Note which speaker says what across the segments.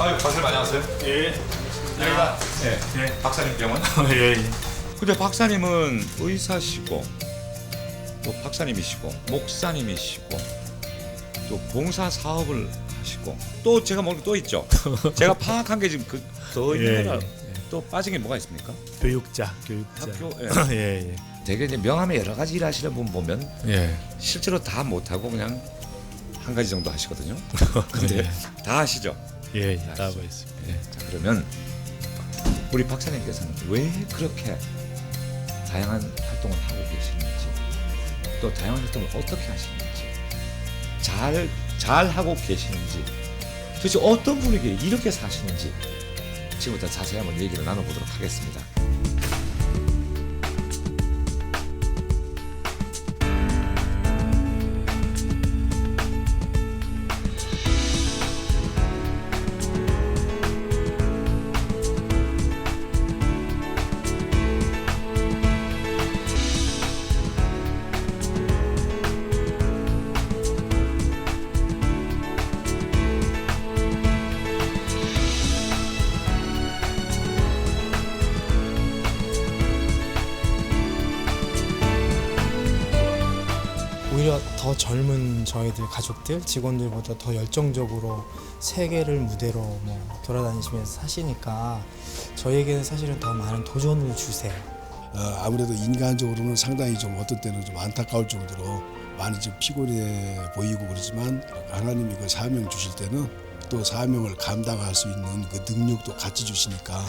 Speaker 1: 아유, 박사님 안녕하세요.
Speaker 2: 예.
Speaker 1: 여기가
Speaker 2: 예.
Speaker 1: 박사님 병원.
Speaker 2: 예.
Speaker 3: 근데 박사님은 의사시고 또 박사님이시고 목사님이시고 또 봉사 사업을 하시고 또 제가 모르는 게 또 있죠. 제가 파악한 게 지금 더 있는 거라 또 빠진 게 뭐가 있습니까?
Speaker 2: 교육자.
Speaker 3: 학교
Speaker 2: 예.
Speaker 3: 되게 이제 명함에 여러 가지 일하시는 분 보면
Speaker 2: 예.
Speaker 3: 실제로 다 못하고 그냥 한 가지 정도 하시거든요. 근데 다 하시죠.
Speaker 2: 예. 다 하고 있습니다. 예.
Speaker 3: 자, 그러면 우리 박사님께서는 왜 그렇게 다양한 활동을 하고 계시는지 또 다양한 활동을 어떻게 하시는지 잘 하고 계시는지 도대체 어떤 분에게 이렇게 사시는지 지금부터 자세히 한번 얘기를 나눠보도록 하겠습니다.
Speaker 4: 오히려 더 젊은 저희들 가족들 직원들보다 더 열정적으로 세계를 무대로 뭐 돌아다니시면서 사시니까 저희에게는 사실은 더 많은 도전을 주세요.
Speaker 5: 아무래도 인간적으로는 상당히 좀 어떤 때는 좀 안타까울 정도로 많이 좀 피곤해 보이고 그렇지만 하나님이 그 사명 주실 때는 또 사명을 감당할 수 있는 그 능력도 같이 주시니까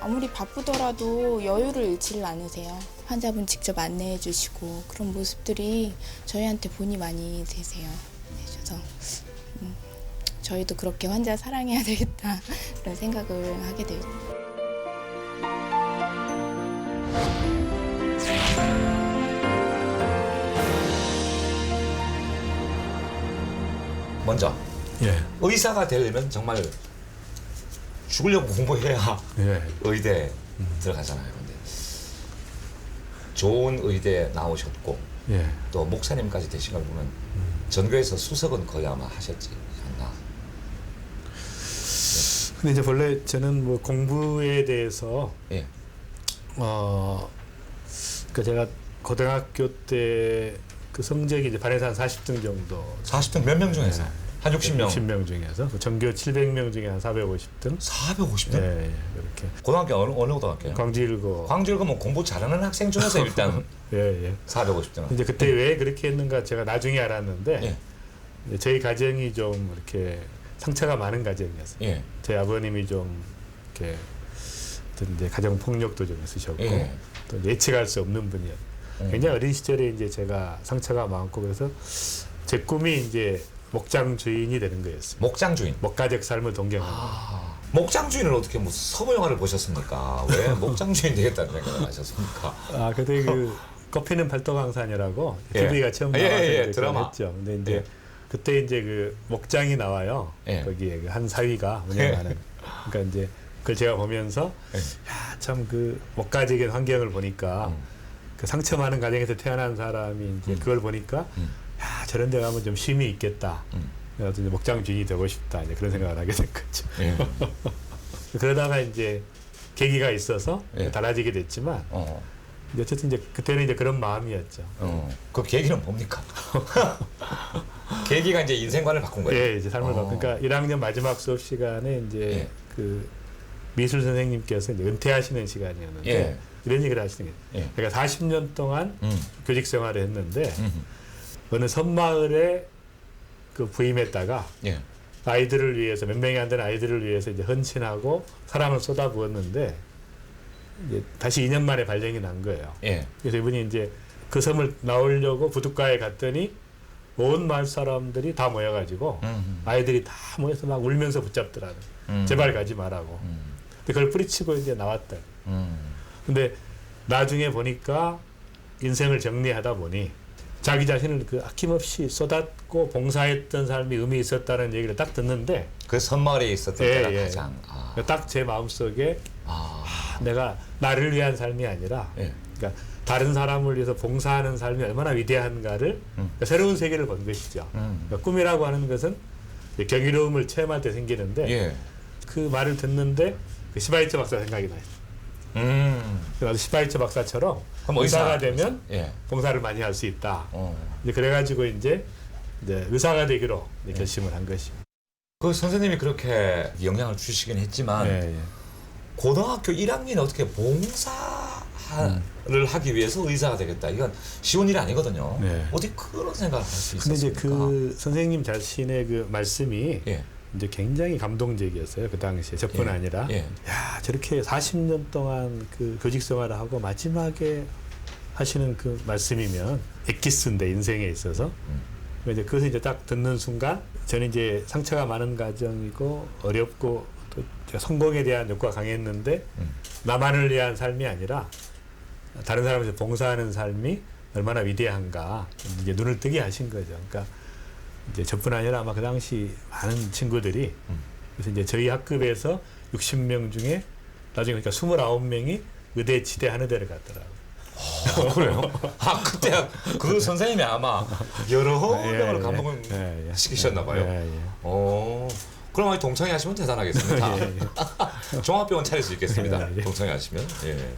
Speaker 6: 아무리 바쁘더라도 여유를 잃지를 않으세요. 환자분 직접 안내해 주시고 그런 모습들이 저희한테 본이 많이 되세요. 그래서 저희도 그렇게 환자 사랑해야 되겠다 그런 생각을 하게 돼요.
Speaker 3: 먼저
Speaker 2: 예.
Speaker 3: 의사가 되려면 정말 죽으려고 공부해야
Speaker 2: 예.
Speaker 3: 의대 들어가잖아요. 근데 좋은 의대 나오셨고
Speaker 2: 예.
Speaker 3: 또 목사님까지 되신 걸 보면 전교에서 수석은 거의 아마 하셨지 않나.
Speaker 2: 근데 이제 본래 저는 뭐 공부에 대해서
Speaker 3: 예.
Speaker 2: 그 제가 고등학교 때 그 성적이 이제 반에서 한 40등 정도.
Speaker 3: 40등 몇 명 중에서? 한 60명.
Speaker 2: 60명 중에서 전교 700명 중에 한 450등.
Speaker 3: 450등?
Speaker 2: 예. 그렇게.
Speaker 3: 고등학교 어느 고등학교요?
Speaker 2: 광주일고.
Speaker 3: 광주일고면 공부 잘하는 학생 중에서 일단
Speaker 2: 예.
Speaker 3: 450등.
Speaker 2: 이제 그때 왜 그렇게 했는가 제가 나중에 알았는데
Speaker 3: 예.
Speaker 2: 이제 저희 가정이 좀 이렇게 상처가 많은 가정이었어요.
Speaker 3: 예.
Speaker 2: 저희 아버님이 좀 이렇게 어떤 이제 가정 폭력도 좀 있으셨고
Speaker 3: 예.
Speaker 2: 또 예측할 수 없는 분이었어요. 굉장히 어린 시절에 이제 제가 상처가 많고 그래서 제 꿈이 이제 목장 주인이 되는 거였어요.
Speaker 3: 목장 주인.
Speaker 2: 목가적 삶을 동경하는 거예요.
Speaker 3: 목장 주인을 어떻게 무슨 서부 영화를 보셨습니까? 왜 목장 주인 되겠다는 생각을 하셨습니까?
Speaker 2: 그때 그 꽃피는 팔도강산이라고
Speaker 3: 예.
Speaker 2: TV가 처음 나와서 이제
Speaker 3: 드라마
Speaker 2: 했죠. 근데 이제
Speaker 3: 예.
Speaker 2: 그때 이제 그 목장이 나와요.
Speaker 3: 예.
Speaker 2: 거기에 그 한 사위가 운영하는. 그러니까 이제 그걸 제가 보면서
Speaker 3: 예.
Speaker 2: 야, 참 그 목가적인 환경을 보니까 그 상처 많은 가정에서 태어난 사람이 이제 그걸 보니까 야, 저런 데 가면 좀 쉼이 있겠다. 그래서 이제 목장 주인이 되고 싶다. 이제 그런 생각을 하게 된 거죠.
Speaker 3: 예.
Speaker 2: 그러다가 이제 계기가 있어서
Speaker 3: 예.
Speaker 2: 달라지게 됐지만 이제 어쨌든 이제 그때는 이제 그런 마음이었죠.
Speaker 3: 그 계기는 뭡니까? 계기가 이제 인생관을 바꾼 거예요.
Speaker 2: 예, 이제 삶을 바꾼. 그러니까 1학년 마지막 수업 시간에 이제
Speaker 3: 예.
Speaker 2: 그 미술 선생님께서 이제 은퇴하시는 시간이었는데
Speaker 3: 예.
Speaker 2: 이런 얘기를 하시는 거예요.
Speaker 3: 예.
Speaker 2: 제가 40년 동안 교직 생활을 했는데
Speaker 3: 음.
Speaker 2: 어느 섬마을에 그 부임했다가
Speaker 3: 예.
Speaker 2: 아이들을 위해서 몇 명이 안 되는 아이들을 위해서 이제 헌신하고 사랑을 쏟아부었는데 이제 다시 2년 만에 발령이 난 거예요.
Speaker 3: 예.
Speaker 2: 그래서 이분이 이제 그 섬을 나오려고 부둣가에 갔더니 온 마을 사람들이 다 모여가지고 아이들이 다 모여서 막 울면서 붙잡더라고요. 제발 가지 말라고. 근데 그걸 뿌리치고 이제 나왔다. 근데 나중에 보니까 인생을 정리하다 보니 자기 자신을 그 아낌없이 쏟았고 봉사했던 삶이 의미 있었다는 얘기를 딱 듣는데
Speaker 3: 그 섬마을에 있었던
Speaker 2: 예,
Speaker 3: 때가
Speaker 2: 예.
Speaker 3: 가장
Speaker 2: 딱 제 마음속에 내가 나를 위한 삶이 아니라
Speaker 3: 예.
Speaker 2: 그러니까 다른 사람을 위해서 봉사하는 삶이 얼마나 위대한가를 그러니까 새로운 세계를 본 것이죠. 그러니까 꿈이라고 하는 것은 경이로움을 체험할 때 생기는데
Speaker 3: 예.
Speaker 2: 그 말을 듣는데 그 시바이처 박사 생각이 나요. 나도 시바이처 박사처럼
Speaker 3: 그럼
Speaker 2: 의사가 되면
Speaker 3: 예.
Speaker 2: 봉사를 많이 할 수 있다. 이제 그래가지고 이제 의사가 되기로 이제 결심을 한 것입니다.
Speaker 3: 그 선생님이 그렇게 영향을 주시긴 했지만
Speaker 2: 예.
Speaker 3: 고등학교 1학년에 어떻게 봉사를 하기 위해서 의사가 되겠다. 이건 쉬운 일이 아니거든요.
Speaker 2: 네.
Speaker 3: 어떻게 그런 생각을 할 수
Speaker 2: 근데 이제
Speaker 3: 있었습니까?
Speaker 2: 그 선생님 자신의 그 말씀이
Speaker 3: 예.
Speaker 2: 이제 굉장히 감동적이었어요. 그 당시에 저뿐
Speaker 3: 예.
Speaker 2: 아니라
Speaker 3: 예.
Speaker 2: 야 저렇게 40년 동안 그 교직 생활을 하고 마지막에 하시는 그 말씀이면 엑기스인데 인생에 있어서 이제 그것을 이제 딱 듣는 순간 저는 이제 상처가 많은 가정이고 어렵고 또 성공에 대한 욕구가 강했는데 나만을 위한 삶이 아니라 다른 사람에서 봉사하는 삶이 얼마나 위대한가 이제 눈을 뜨게 하신 거죠. 그러니까 이제 저뿐 아니라 아마 그 당시 많은 친구들이 그래서 이제 저희 학급에서 60명 중에 나중에 그러니까 29명이 의대, 치대, 한의대를 갔더라고요.
Speaker 3: 그래요? 아 그때 그 선생님이 아마 여러 명을 감동을
Speaker 2: 예.
Speaker 3: 시키셨나 봐요.
Speaker 2: 예.
Speaker 3: 그럼 동창회 하시면 대단하겠습니다. 종합병원 차릴 수 있겠습니다.
Speaker 2: 예.
Speaker 3: 동창회 하시면. 예.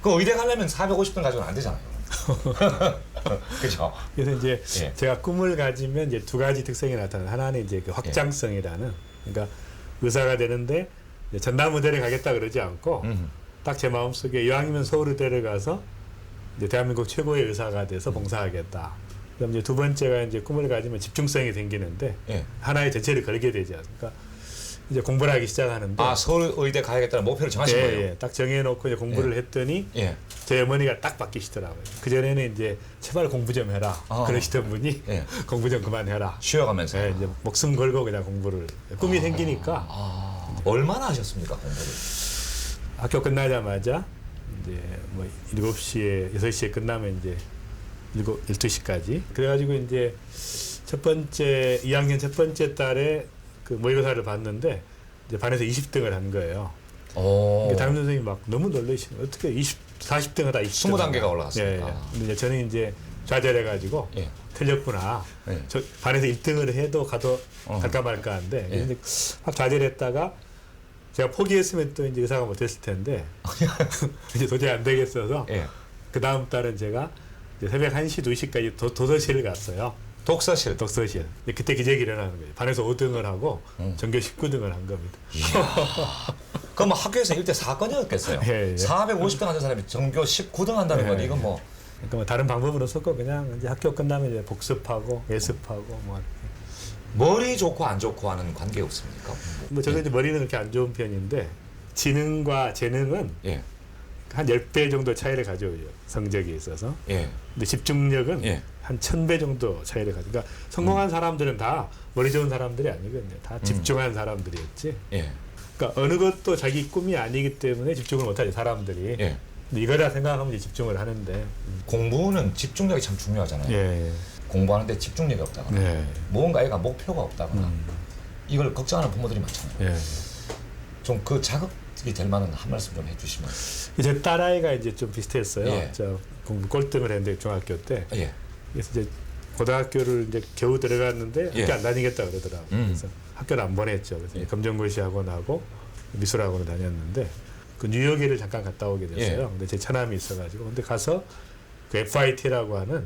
Speaker 3: 그 의대 가려면 450등 가지고는 안 되잖아요. 그렇죠.
Speaker 2: 그래서 이제
Speaker 3: 예.
Speaker 2: 제가 꿈을 가지면 이제 두 가지 특성이 나타나요. 하나는 이제 그 확장성이라는 그러니까 의사가 되는데 이제 전남의대를 가겠다 그러지 않고 딱 제 마음속에 이왕이면 서울의대를 가서 이제 대한민국 최고의 의사가 돼서 봉사하겠다. 그다음 이제 두 번째가 이제 꿈을 가지면 집중성이 생기는데
Speaker 3: 예.
Speaker 2: 하나의 전체를 걸게 되지 않습니까? 이제 공부를 하기 시작하는데
Speaker 3: 아 서울의대 가야겠다는 목표를 정하신 거예요?
Speaker 2: 예. 딱 정해놓고 이제 공부를 했더니
Speaker 3: 예.
Speaker 2: 저희 어머니가 딱 바뀌시더라고요. 그 전에는 이제 제발 공부 좀 해라 그러시던 분이
Speaker 3: 예.
Speaker 2: 공부 좀 그만해라.
Speaker 3: 쉬어가면서.
Speaker 2: 예, 이제 목숨 걸고 그냥 공부를 꿈이 생기니까
Speaker 3: 얼마나 하셨습니까 공부를?
Speaker 2: 학교 끝나자마자 이제 뭐 7시에 6시에 끝나면 이제 12시까지 그래가지고 이제 첫 번째 2학년 첫 번째 달에 그 모의고사를 봤는데 이제 반에서 20등을 한 거예요.
Speaker 3: 오.
Speaker 2: 담임 선생님이 막 너무 놀라시는 거예요. 어떻게 40등 하다 20등
Speaker 3: 20단계가 올라갔습니까?
Speaker 2: 예. 근데 이제 저는 이제 좌절해가지고
Speaker 3: 예.
Speaker 2: 틀렸구나.
Speaker 3: 예.
Speaker 2: 저 반에서 1등을 해도 갈까 말까 한데
Speaker 3: 예.
Speaker 2: 근데 막 좌절했다가 제가 포기했으면 또 이제 의사가 못했을 텐데 이제 도저히 안 되겠어서
Speaker 3: 예.
Speaker 2: 그 다음 달은 제가 이제 새벽 1시, 2시까지 도서실을 갔어요.
Speaker 3: 독서실.
Speaker 2: 독서실. 그때 기적이 일어나는 거예요. 반에서 5등을 하고 전교 19등을 한 겁니다.
Speaker 3: 그럼 학교에서 일대 사건이었겠어요.
Speaker 2: 예.
Speaker 3: 450등 하는 사람이 전교 19등 한다는 건 이건 뭐
Speaker 2: 그러니까 뭐 다른 방법은 없었고 그냥 이제 학교 끝나면 이제 복습하고 예습하고 뭐
Speaker 3: 머리 좋고 안 좋고 하는 관계 없습니까?
Speaker 2: 뭐 저도 이제 머리는 그렇게 안 좋은 편인데 지능과 재능은
Speaker 3: 예.
Speaker 2: 한 10배 정도 차이를 가져요. 성적에 있어서.
Speaker 3: 예.
Speaker 2: 근데 집중력은
Speaker 3: 예.
Speaker 2: 한 1000배 정도 차이를 가져. 그러니까 성공한 사람들은 다 머리 좋은 사람들이 아니거든요. 다 집중한 사람들이었지.
Speaker 3: 예.
Speaker 2: 그러니까 어느 것도 자기 꿈이 아니기 때문에 집중을 못하지 사람들이.
Speaker 3: 예.
Speaker 2: 근데 이거라 생각하면 이제 집중을 하는데.
Speaker 3: 공부는 집중력이 참 중요하잖아요.
Speaker 2: 예.
Speaker 3: 공부하는데 집중력이 없다거나
Speaker 2: 네.
Speaker 3: 뭔가 애가 목표가 없다거나 이걸 걱정하는 부모들이 많잖아요.
Speaker 2: 예.
Speaker 3: 좀 그 자극이 될 만한 한 말씀 좀 해주시면.
Speaker 2: 제 딸아이가 이제 좀 비슷했어요.
Speaker 3: 예.
Speaker 2: 저 공부 꼴등을 했는데 중학교 때.
Speaker 3: 예.
Speaker 2: 그래서 이제 고등학교를 이제 겨우 들어갔는데
Speaker 3: 예.
Speaker 2: 학교 안 다니겠다 그러더라고요. 그래서 학교를 안 보냈죠. 그래서
Speaker 3: 예.
Speaker 2: 검정고시 학원하고 미술학원을 다녔는데 그 뉴욕에를 잠깐 갔다 오게 됐어요.
Speaker 3: 예.
Speaker 2: 근데 제 처남이 있어가지고 근데 가서 그 FIT라고 하는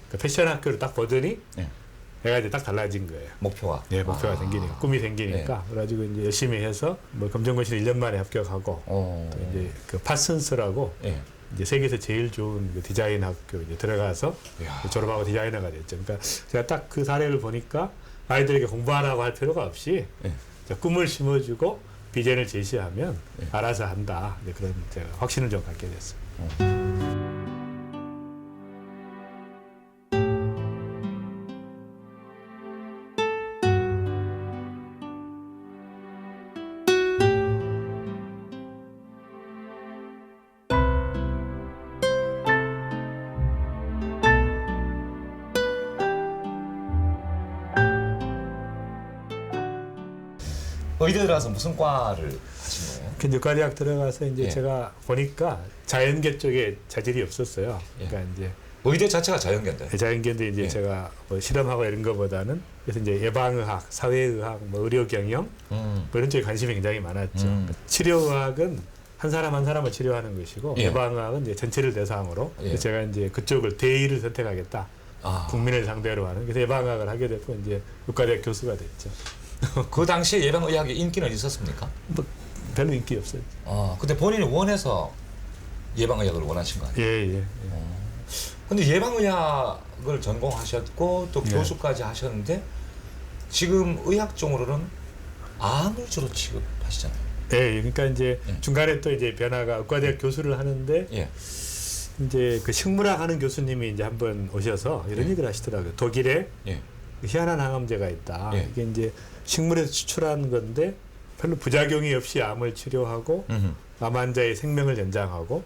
Speaker 2: 그 패션 학교를 딱 보더니
Speaker 3: 예.
Speaker 2: 애가 이제 딱 달라진 거예요.
Speaker 3: 목표가.
Speaker 2: 예, 목표가 생기니까 꿈이 생기니까 그래가지고 이제 열심히 해서 뭐 검정고시를 1년 만에 합격하고 또 이제 그 파슨스라고
Speaker 3: 예.
Speaker 2: 이제 세계에서 제일 좋은 그 디자인 학교 이제 들어가서
Speaker 3: 이야.
Speaker 2: 졸업하고 디자이너가 됐죠. 그러니까 제가 딱 그 사례를 보니까 아이들에게 공부하라고 할 필요가 없이
Speaker 3: 예.
Speaker 2: 꿈을 심어주고 비전을 제시하면
Speaker 3: 예.
Speaker 2: 알아서 한다. 이제 그런 제가 확신을 좀 갖게 됐어요.
Speaker 3: 의대 들어가서 무슨 과를 하신 거예요?
Speaker 2: 그 육과대학 들어가서 이제
Speaker 3: 예.
Speaker 2: 제가 보니까 자연계 쪽에 자질이 없었어요.
Speaker 3: 예.
Speaker 2: 그러니까 이제
Speaker 3: 의대 자체가 자연계인데.
Speaker 2: 자연계인데 이제
Speaker 3: 예.
Speaker 2: 제가 뭐 실험하고 이런 거보다는 그래서 이제 예방의학, 사회의학, 뭐 의료경영 뭐 이런 쪽에 관심이 굉장히 많았죠. 치료의학은 한 사람 한 사람을 치료하는 것이고
Speaker 3: 예.
Speaker 2: 예방의학은 이제 전체를 대상으로
Speaker 3: 예.
Speaker 2: 그래서 제가 이제 그쪽을 대의를 선택하겠다.
Speaker 3: 아.
Speaker 2: 국민을 상대로 하는 그래서 예방의학을 하게 됐고 이제 의과대학 교수가 됐죠.
Speaker 3: 그 당시에 예방의학의 인기는 있었습니까?
Speaker 2: 뭐 별로 인기 없어요.
Speaker 3: 근데 본인이 원해서 예방의학을 원하신 거 아니에요?
Speaker 2: 예, 예.
Speaker 3: 근데 예방의학을 전공하셨고 또
Speaker 2: 예.
Speaker 3: 교수까지 하셨는데 지금 의학적으로는 암을 주로 취급하시잖아요.
Speaker 2: 예, 그러니까 이제
Speaker 3: 예.
Speaker 2: 중간에 또 이제 변화가 의과대학 교수를 하는데
Speaker 3: 예.
Speaker 2: 이제 그 식물학 하는 교수님이 이제 한번 오셔서 이런
Speaker 3: 예.
Speaker 2: 얘기를 하시더라고요. 독일에
Speaker 3: 예.
Speaker 2: 희한한 항암제가 있다.
Speaker 3: 예.
Speaker 2: 이게 이제 식물에서 추출한 건데 별로 부작용이 없이 암을 치료하고 암 환자의 생명을 연장하고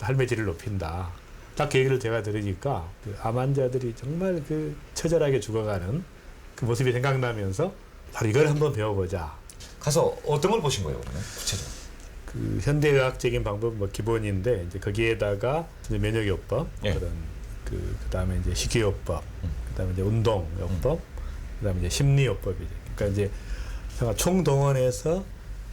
Speaker 2: 할매질을 높인다. 딱 그 얘기를 제가 들으니까 그 암 환자들이 정말 그 처절하게 죽어가는 그 모습이 생각나면서 바로 이걸 한번 배워보자.
Speaker 3: 가서 어떤 걸 보신 거예요, 그러면 구체적으로?
Speaker 2: 그 현대의학적인 방법은 뭐 기본인데 이제 거기에다가 이제 면역요법
Speaker 3: 예.
Speaker 2: 그런 그다음에 이제 식이요법, 그다음에 이제 운동요법, 그다음에 이제 심리요법이죠. 그러니까 이제 제가 총동원해서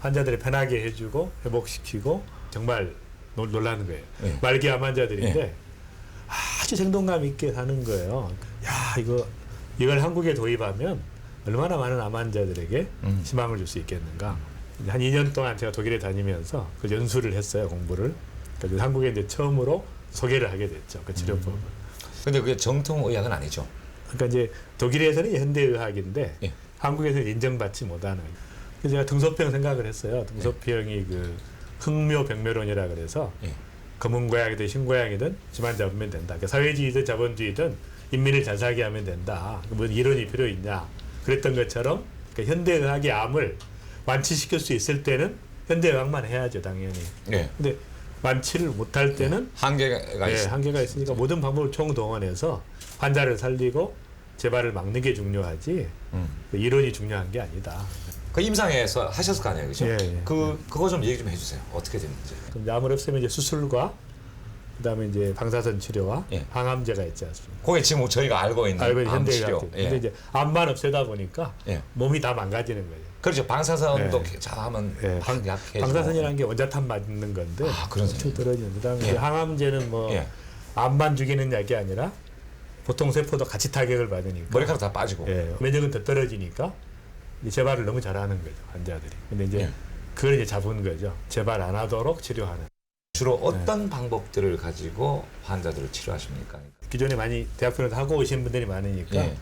Speaker 2: 환자들을 편하게 해주고 회복시키고 정말 놀라는 거예요.
Speaker 3: 예.
Speaker 2: 말기 암 환자들인데
Speaker 3: 예.
Speaker 2: 아주 생동감 있게 사는 거예요. 야 이걸 한국에 도입하면 얼마나 많은 암 환자들에게 희망을 줄 수 있겠는가. 이제 한 2년 동안 제가 독일에 다니면서 그 연수를 했어요, 공부를. 그래서 한국에 이제 처음으로 소개를 하게 됐죠, 그 치료법을.
Speaker 3: 근데 그게 정통의학은 아니죠.
Speaker 2: 그러니까 이제 독일에서는 현대의학인데
Speaker 3: 예.
Speaker 2: 한국에서는 인정받지 못하는. 그래서 제가 등소평 생각을 했어요. 등소평이 그 흑묘백묘론이라 그래서
Speaker 3: 예.
Speaker 2: 검은 고양이든 흰고양이든 쥐만 잡으면 된다. 그러니까 사회주의든 자본주의든 인민을 잘 살게 하면 된다. 무슨 이론이 필요 있냐. 그랬던 것처럼 그러니까 현대의학이 암을 완치시킬 수 있을 때는 현대의학만 해야죠, 당연히.
Speaker 3: 예.
Speaker 2: 근데 완치를 못할 때는
Speaker 3: 한계가
Speaker 2: 예,
Speaker 3: 있어요.
Speaker 2: 한계가 있으니까 모든 방법을 총동원해서 환자를 살리고 재발을 막는 게 중요하지 그 이론이 중요한 게 아니다.
Speaker 3: 그 임상에서 하셨을 거 아니에요, 그죠?
Speaker 2: 예, 예.
Speaker 3: 그거 좀 얘기 좀 해주세요. 어떻게 됐는지.
Speaker 2: 그럼 암을 없애면 이제 수술과 그다음에 이제 방사선 치료와
Speaker 3: 예.
Speaker 2: 항암제가 있지 않습니까?
Speaker 3: 그게 지금 저희가 알고 있는
Speaker 2: 알고 있는
Speaker 3: 암
Speaker 2: 현대의학.
Speaker 3: 치료.
Speaker 2: 근데 이제 암만 없애다 보니까
Speaker 3: 예.
Speaker 2: 몸이 다 망가지는 거예요.
Speaker 3: 그렇죠. 방사선도
Speaker 2: 예.
Speaker 3: 잘하면
Speaker 2: 예.
Speaker 3: 확 약해지고.
Speaker 2: 방사선이라는 게 원자탄 맞는 건데
Speaker 3: 아, 그런
Speaker 2: 엄청
Speaker 3: 셈이에요.
Speaker 2: 떨어지는. 그다음에
Speaker 3: 예.
Speaker 2: 이제 항암제는 뭐
Speaker 3: 예.
Speaker 2: 암만 죽이는 약이 아니라 보통 세포도 같이 타격을 받으니까
Speaker 3: 머리카락 다 빠지고.
Speaker 2: 예, 면역은 더 떨어지니까 이제 재발을 너무 잘하는 거죠, 환자들이. 근데 이제
Speaker 3: 예.
Speaker 2: 그걸 이제 잡은 거죠. 재발 안 하도록 치료하는.
Speaker 3: 주로 어떤 방법들을 가지고 환자들을 치료하십니까?
Speaker 2: 기존에 많이 대학병원에서 하고 오신 분들이 많으니까
Speaker 3: 예.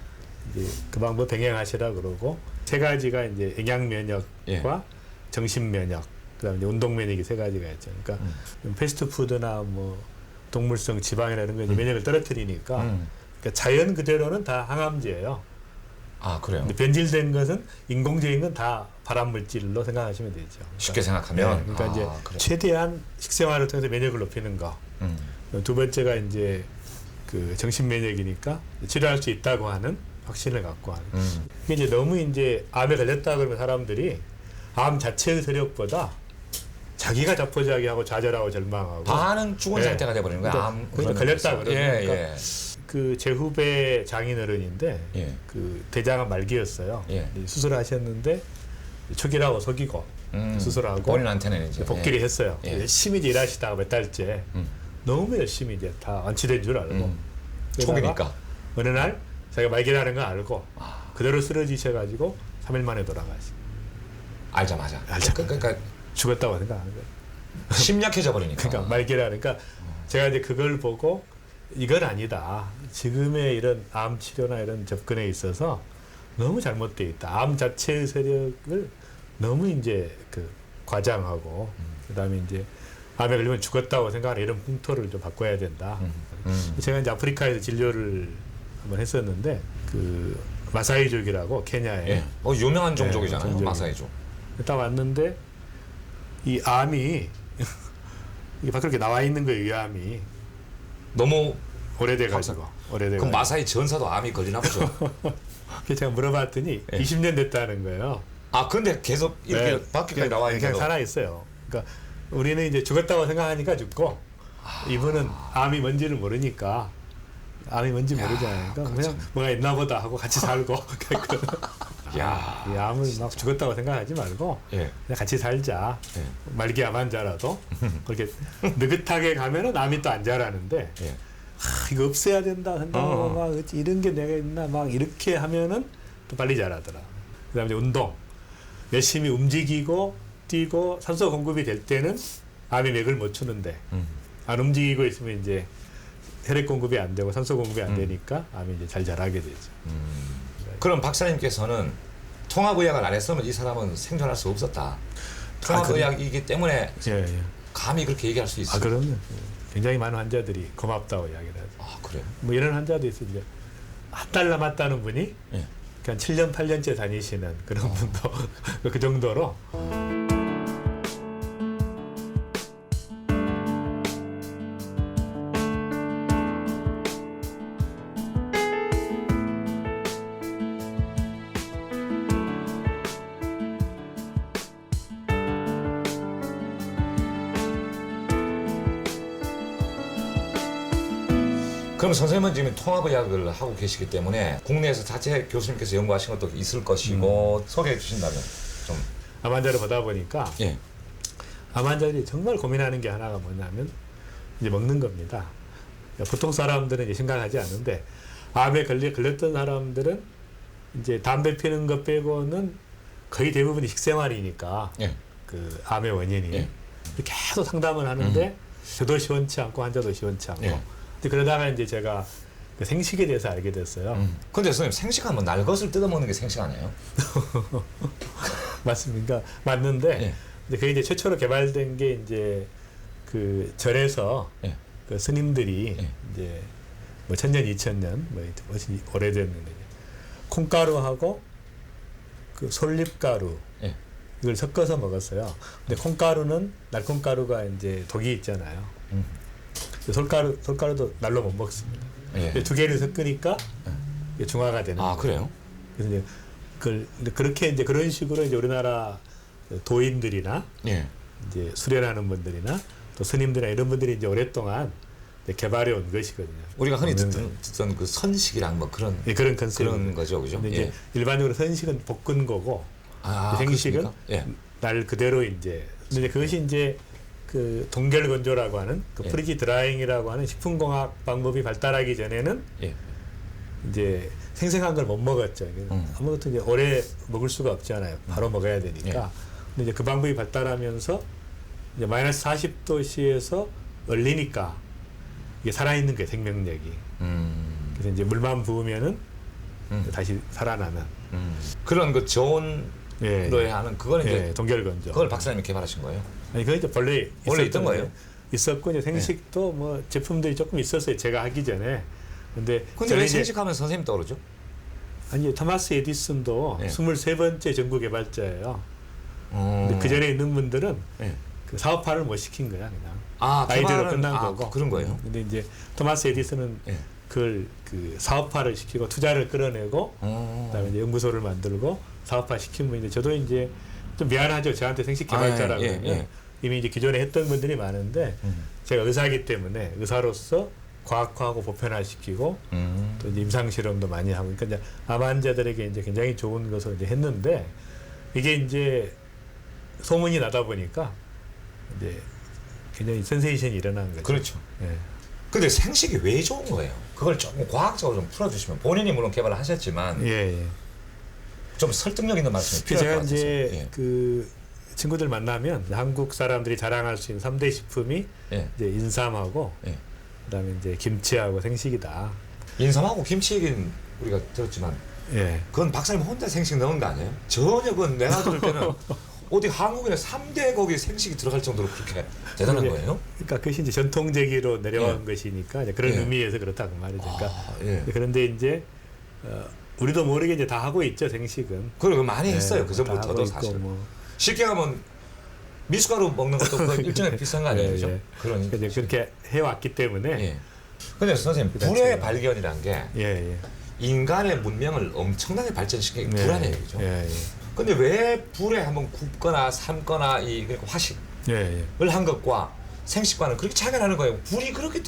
Speaker 2: 이제 그 방법 병행하시라 그러고 세 가지가 이제 영양 면역과
Speaker 3: 예.
Speaker 2: 정신 면역, 그다음에 이제 운동 면역이 세 가지가 있죠. 그러니까 패스트푸드나 뭐 동물성 지방이나 이런 거 이제 면역을 떨어뜨리니까 그러니까 자연 그대로는 다 항암제예요.
Speaker 3: 아, 그래요.
Speaker 2: 근데 변질된 것은 인공적인 건 다 발암 물질로 생각하시면 되죠. 그러니까,
Speaker 3: 쉽게 생각하면.
Speaker 2: 네, 그러니까 이제
Speaker 3: 그래요.
Speaker 2: 최대한 식생활을 통해서 면역을 높이는 거. 두 번째가 이제 그 정신 면역이니까 치료할 수 있다고 하는 확신을 갖고 하는. 이게 이제 너무 이제 암에 걸렸다 그러면 사람들이 암 자체의 세력보다 자기가 자포자기하고 좌절하고 절망하고
Speaker 3: 반은 죽은
Speaker 2: 예.
Speaker 3: 상태가 돼버리는 거야. 암
Speaker 2: 그러니까 걸렸다 그러면
Speaker 3: 예,
Speaker 2: 그러니까
Speaker 3: 예.
Speaker 2: 그 제 후배 장인어른인데
Speaker 3: 예.
Speaker 2: 그 대장암 말기였어요.
Speaker 3: 예.
Speaker 2: 수술하셨는데 초기라고 속이고 수술하고
Speaker 3: 본인한테는 이제
Speaker 2: 복귀를 했어요.
Speaker 3: 예.
Speaker 2: 열심히 이제 일하시다가 몇 달째 너무 열심히 이제 다 완치된 줄 알고 그러다가
Speaker 3: 초기니까.
Speaker 2: 어느 날 자기가 말기라는 걸 알고 그대로 쓰러지셔가지고 3일 만에 돌아가시.
Speaker 3: 알자마자.
Speaker 2: 알자마자.
Speaker 3: 그러니까
Speaker 2: 죽었다고 생각하는 거예요.
Speaker 3: 심약해져 버리니까.
Speaker 2: 그러니까 말기라니까 제가 이제 그걸 보고 이건 아니다. 지금의 이런 암 치료나 이런 접근에 있어서 너무 잘못돼 있다. 암 자체의 세력을 너무 이제 그 과장하고 그다음에 이제 암에 걸리면 죽었다고 생각하는 이런 풍토를 좀 바꿔야 된다. 제가 이제 아프리카에서 진료를 한번 했었는데 그 마사이족이라고 케냐에
Speaker 3: 예. 유명한 종족이잖아요.
Speaker 2: 종족이죠.
Speaker 3: 마사이족.
Speaker 2: 딱 왔는데 이 암이 이게 밖에 이렇게 나와 있는 거예요. 이 암이
Speaker 3: 너무
Speaker 2: 오래돼가지고
Speaker 3: 그럼 마사이 전사도 암이 걸리나 보죠.
Speaker 2: 그래서 제가 물어봤더니
Speaker 3: 예.
Speaker 2: 20년 됐다는 거예요.
Speaker 3: 아 근데 계속 이렇게 밖에까지 나와
Speaker 2: 그냥
Speaker 3: 있는
Speaker 2: 살아 있어요. 그러니까 우리는 이제 죽었다고 생각하니까 죽고 이분은 암이 뭔지를 모르니까 암이 뭔지 모르잖아요. 그러니까 그냥 뭐가 있나 보다 하고 같이 살고
Speaker 3: 야,
Speaker 2: 이 암을 막 죽었다고 생각하지 말고
Speaker 3: 예.
Speaker 2: 그냥 같이 살자.
Speaker 3: 예.
Speaker 2: 말기 암 환자라도 그렇게 느긋하게 가면은 암이 또 안 자라는데
Speaker 3: 예.
Speaker 2: 이거 없애야 된다고 막 어찌 이런 게 내가 있나 막 이렇게 하면은 또 빨리 자라더라. 그다음에 이제 운동 열심히 움직이고 뛰고 산소 공급이 될 때는 암이 맥을 못 추는데 안 움직이고 있으면 이제 혈액 공급이 안 되고 산소 공급이 안 되니까 암이 이제 잘 자라게 되죠.
Speaker 3: 그럼 박사님께서는 통합의학을 안 했으면 이 사람은 생존할 수 없었다. 통합의학이기 때문에
Speaker 2: 예, 예.
Speaker 3: 감히 그렇게 얘기할 수 있어요.
Speaker 2: 아 그럼요. 굉장히 많은 환자들이 고맙다고 이야기를 하죠.
Speaker 3: 아, 그래요?
Speaker 2: 뭐 이런 환자도 있어요. 이제 한 달 남았다는 분이
Speaker 3: 예.
Speaker 2: 그냥 7년 8년째 다니시는 그런 분도 그 정도로.
Speaker 3: 그럼 선생님은 지금 통합의학을 하고 계시기 때문에 국내에서 자체 교수님께서 연구하신 것도 있을 것이고 소개해 주신다면 좀.
Speaker 2: 암 환자를 보다 보니까
Speaker 3: 예.
Speaker 2: 암 환자들이 정말 고민하는 게 하나가 뭐냐면 이제 먹는 겁니다. 보통 사람들은 이제 심각하지 않은데 암에 걸렸던 사람들은 이제 담배 피는 것 빼고는 거의 대부분이 식생활이니까
Speaker 3: 예.
Speaker 2: 그 암의 원인이
Speaker 3: 예.
Speaker 2: 계속 상담을 하는데 저도 시원치 않고 환자도 시원치 않고
Speaker 3: 예.
Speaker 2: 근데 그러다가 이제 제가 그 생식에 대해서 알게 됐어요.
Speaker 3: 근데 선생님 생식하면 날것을 뜯어먹는 게 생식 아니에요?
Speaker 2: 맞습니까? 맞는데
Speaker 3: 예.
Speaker 2: 이제 그게 이제 최초로 개발된 게 이제 그 절에서
Speaker 3: 예.
Speaker 2: 그 스님들이
Speaker 3: 예.
Speaker 2: 이제 뭐 1000년, 2000년 뭐 훨씬 오래됐는데 콩가루하고 그 솔잎가루
Speaker 3: 예.
Speaker 2: 이걸 섞어서 먹었어요. 근데 콩가루는 날콩가루가 이제 독이 있잖아요. 솔가루도 날로 못 먹습니다.
Speaker 3: 예.
Speaker 2: 두 개를 섞으니까 이게 중화가 되는
Speaker 3: 아,
Speaker 2: 거예요.
Speaker 3: 그래요?
Speaker 2: 그래서 이제 근데 그렇게 이제 그런 식으로 이제 우리나라 도인들이나
Speaker 3: 예.
Speaker 2: 이제 수련하는 분들이나 또 스님들이나 이런 분들이 이제 오랫동안 이제 개발해 온 것이거든요.
Speaker 3: 우리가 흔히
Speaker 2: 먹는
Speaker 3: 듣던 그 선식이랑 뭐 그런
Speaker 2: 예, 그런 컨셉.
Speaker 3: 그런 거죠, 그죠?
Speaker 2: 근데 이제
Speaker 3: 예.
Speaker 2: 일반적으로 선식은 볶은 거고
Speaker 3: 아,
Speaker 2: 생식은
Speaker 3: 그렇습니까? 예.
Speaker 2: 날 그대로 이제 근데 이제 그것이 이제 그 동결건조라고 하는 그
Speaker 3: 예.
Speaker 2: 프리지 드라잉이라고 하는 식품공학 방법이 발달하기 전에는
Speaker 3: 예.
Speaker 2: 이제 생생한 걸 못 먹었죠. 아무것도 이제 오래 먹을 수가 없잖아요. 바로 먹어야 되니까.
Speaker 3: 예.
Speaker 2: 근데 이제 그 방법이 발달하면서 이제 마이너스 40도씨에서 얼리니까 이게 살아있는 거예요, 생명력이. 그래서 이제 물만 부으면은 다시 살아나는.
Speaker 3: 그런 그 저온로에
Speaker 2: 예.
Speaker 3: 하는 그거는 이제
Speaker 2: 예, 동결건조.
Speaker 3: 그걸 박사님이 개발하신 거예요?
Speaker 2: 아니 그건 이제 원래
Speaker 3: 있던 거예요?
Speaker 2: 있었고 이제 생식도 뭐 제품들이 조금 있었어요. 제가 하기 전에. 근데
Speaker 3: 근데
Speaker 2: 저는
Speaker 3: 왜
Speaker 2: 이제
Speaker 3: 생식하면 선생님 떠오르죠?
Speaker 2: 아니 토마스 에디슨도
Speaker 3: 예.
Speaker 2: 23번째 전구 개발자예요. 근데 그 전에 있는 분들은
Speaker 3: 예.
Speaker 2: 그 사업화를 못 시킨 거야 그냥.
Speaker 3: 아,
Speaker 2: 아이디어로
Speaker 3: 개발은-
Speaker 2: 끝난
Speaker 3: 아,
Speaker 2: 거고.
Speaker 3: 그런 거예요?
Speaker 2: 근데 이제 토마스 에디슨은
Speaker 3: 예.
Speaker 2: 그걸 그 사업화를 시키고 투자를 끌어내고 그다음에 이제 연구소를 만들고 사업화 시킨 분인데 저도 이제 좀 미안하죠. 저한테 생식 개발자라고
Speaker 3: 예,
Speaker 2: 그러면
Speaker 3: 예.
Speaker 2: 이미 이제 기존에 했던 분들이 많은데 제가 의사이기 때문에 의사로서 과학화하고 보편화시키고 또 이제 임상 실험도 많이 하고 그러니까 이제 암 환자들에게 이제 굉장히 좋은 것을 이제 했는데 이게 이제 소문이 나다 보니까 이제 굉장히 센세이션이 일어난 거죠.
Speaker 3: 그렇죠.
Speaker 2: 예.
Speaker 3: 근데 생식이 왜 좋은 거예요? 그걸 조금 과학적으로 좀 풀어주시면 본인이 물론 개발을 하셨지만
Speaker 2: 예, 예.
Speaker 3: 좀 설득력 있는 말씀이 필요할
Speaker 2: 제가
Speaker 3: 것 같아서.
Speaker 2: 이제
Speaker 3: 예.
Speaker 2: 그 친구들 만나면 한국 사람들이 자랑할 수 있는 3대 식품이
Speaker 3: 예.
Speaker 2: 이제 인삼하고
Speaker 3: 예.
Speaker 2: 그다음에 이제 김치하고 생식이다.
Speaker 3: 인삼하고 김치 얘기는 우리가 들었지만
Speaker 2: 예.
Speaker 3: 그건 박사님 혼자 생식 넣은 거 아니에요? 전혀 그건 내가 들을 때는 어디 한국인의 3대 거기 생식이 들어갈 정도로 그렇게 대단한
Speaker 2: 그게-
Speaker 3: 거예요?
Speaker 2: 그러니까 그것이 이제 전통제기로 내려온
Speaker 3: 예.
Speaker 2: 것이니까 이제 그런
Speaker 3: 예.
Speaker 2: 의미에서 그렇다고 말이죠. 그러니까
Speaker 3: 예.
Speaker 2: 그런데 이제 우리도 모르게 이제 다 하고 있죠 생식은.
Speaker 3: 그리고 많이 했어요.
Speaker 2: 예,
Speaker 3: 그
Speaker 2: 다
Speaker 3: 전부터도
Speaker 2: 하고 있고
Speaker 3: 사실.
Speaker 2: 뭐.
Speaker 3: 쉽게 하면 미숫가루 먹는 것도 그 일종의 비슷한 거 아니에요?
Speaker 2: 예,
Speaker 3: 그죠?
Speaker 2: 예.
Speaker 3: 그런.
Speaker 2: 그러니까 이제 그렇게 해왔기 때문에
Speaker 3: 예. 근데 선생님
Speaker 2: 그다음에
Speaker 3: 불의
Speaker 2: 제가-
Speaker 3: 발견이란 게
Speaker 2: 예, 예.
Speaker 3: 인간의 문명을 엄청나게 발전시킨 게
Speaker 2: 예,
Speaker 3: 불 아니에요, 그죠?
Speaker 2: 예, 예.
Speaker 3: 근데 왜 불에 한번 굽거나 삶거나 이 그러니까 화식을
Speaker 2: 예, 예.
Speaker 3: 한 것과 생식과는 그렇게 차이가 나는 거예요? 불이 그렇게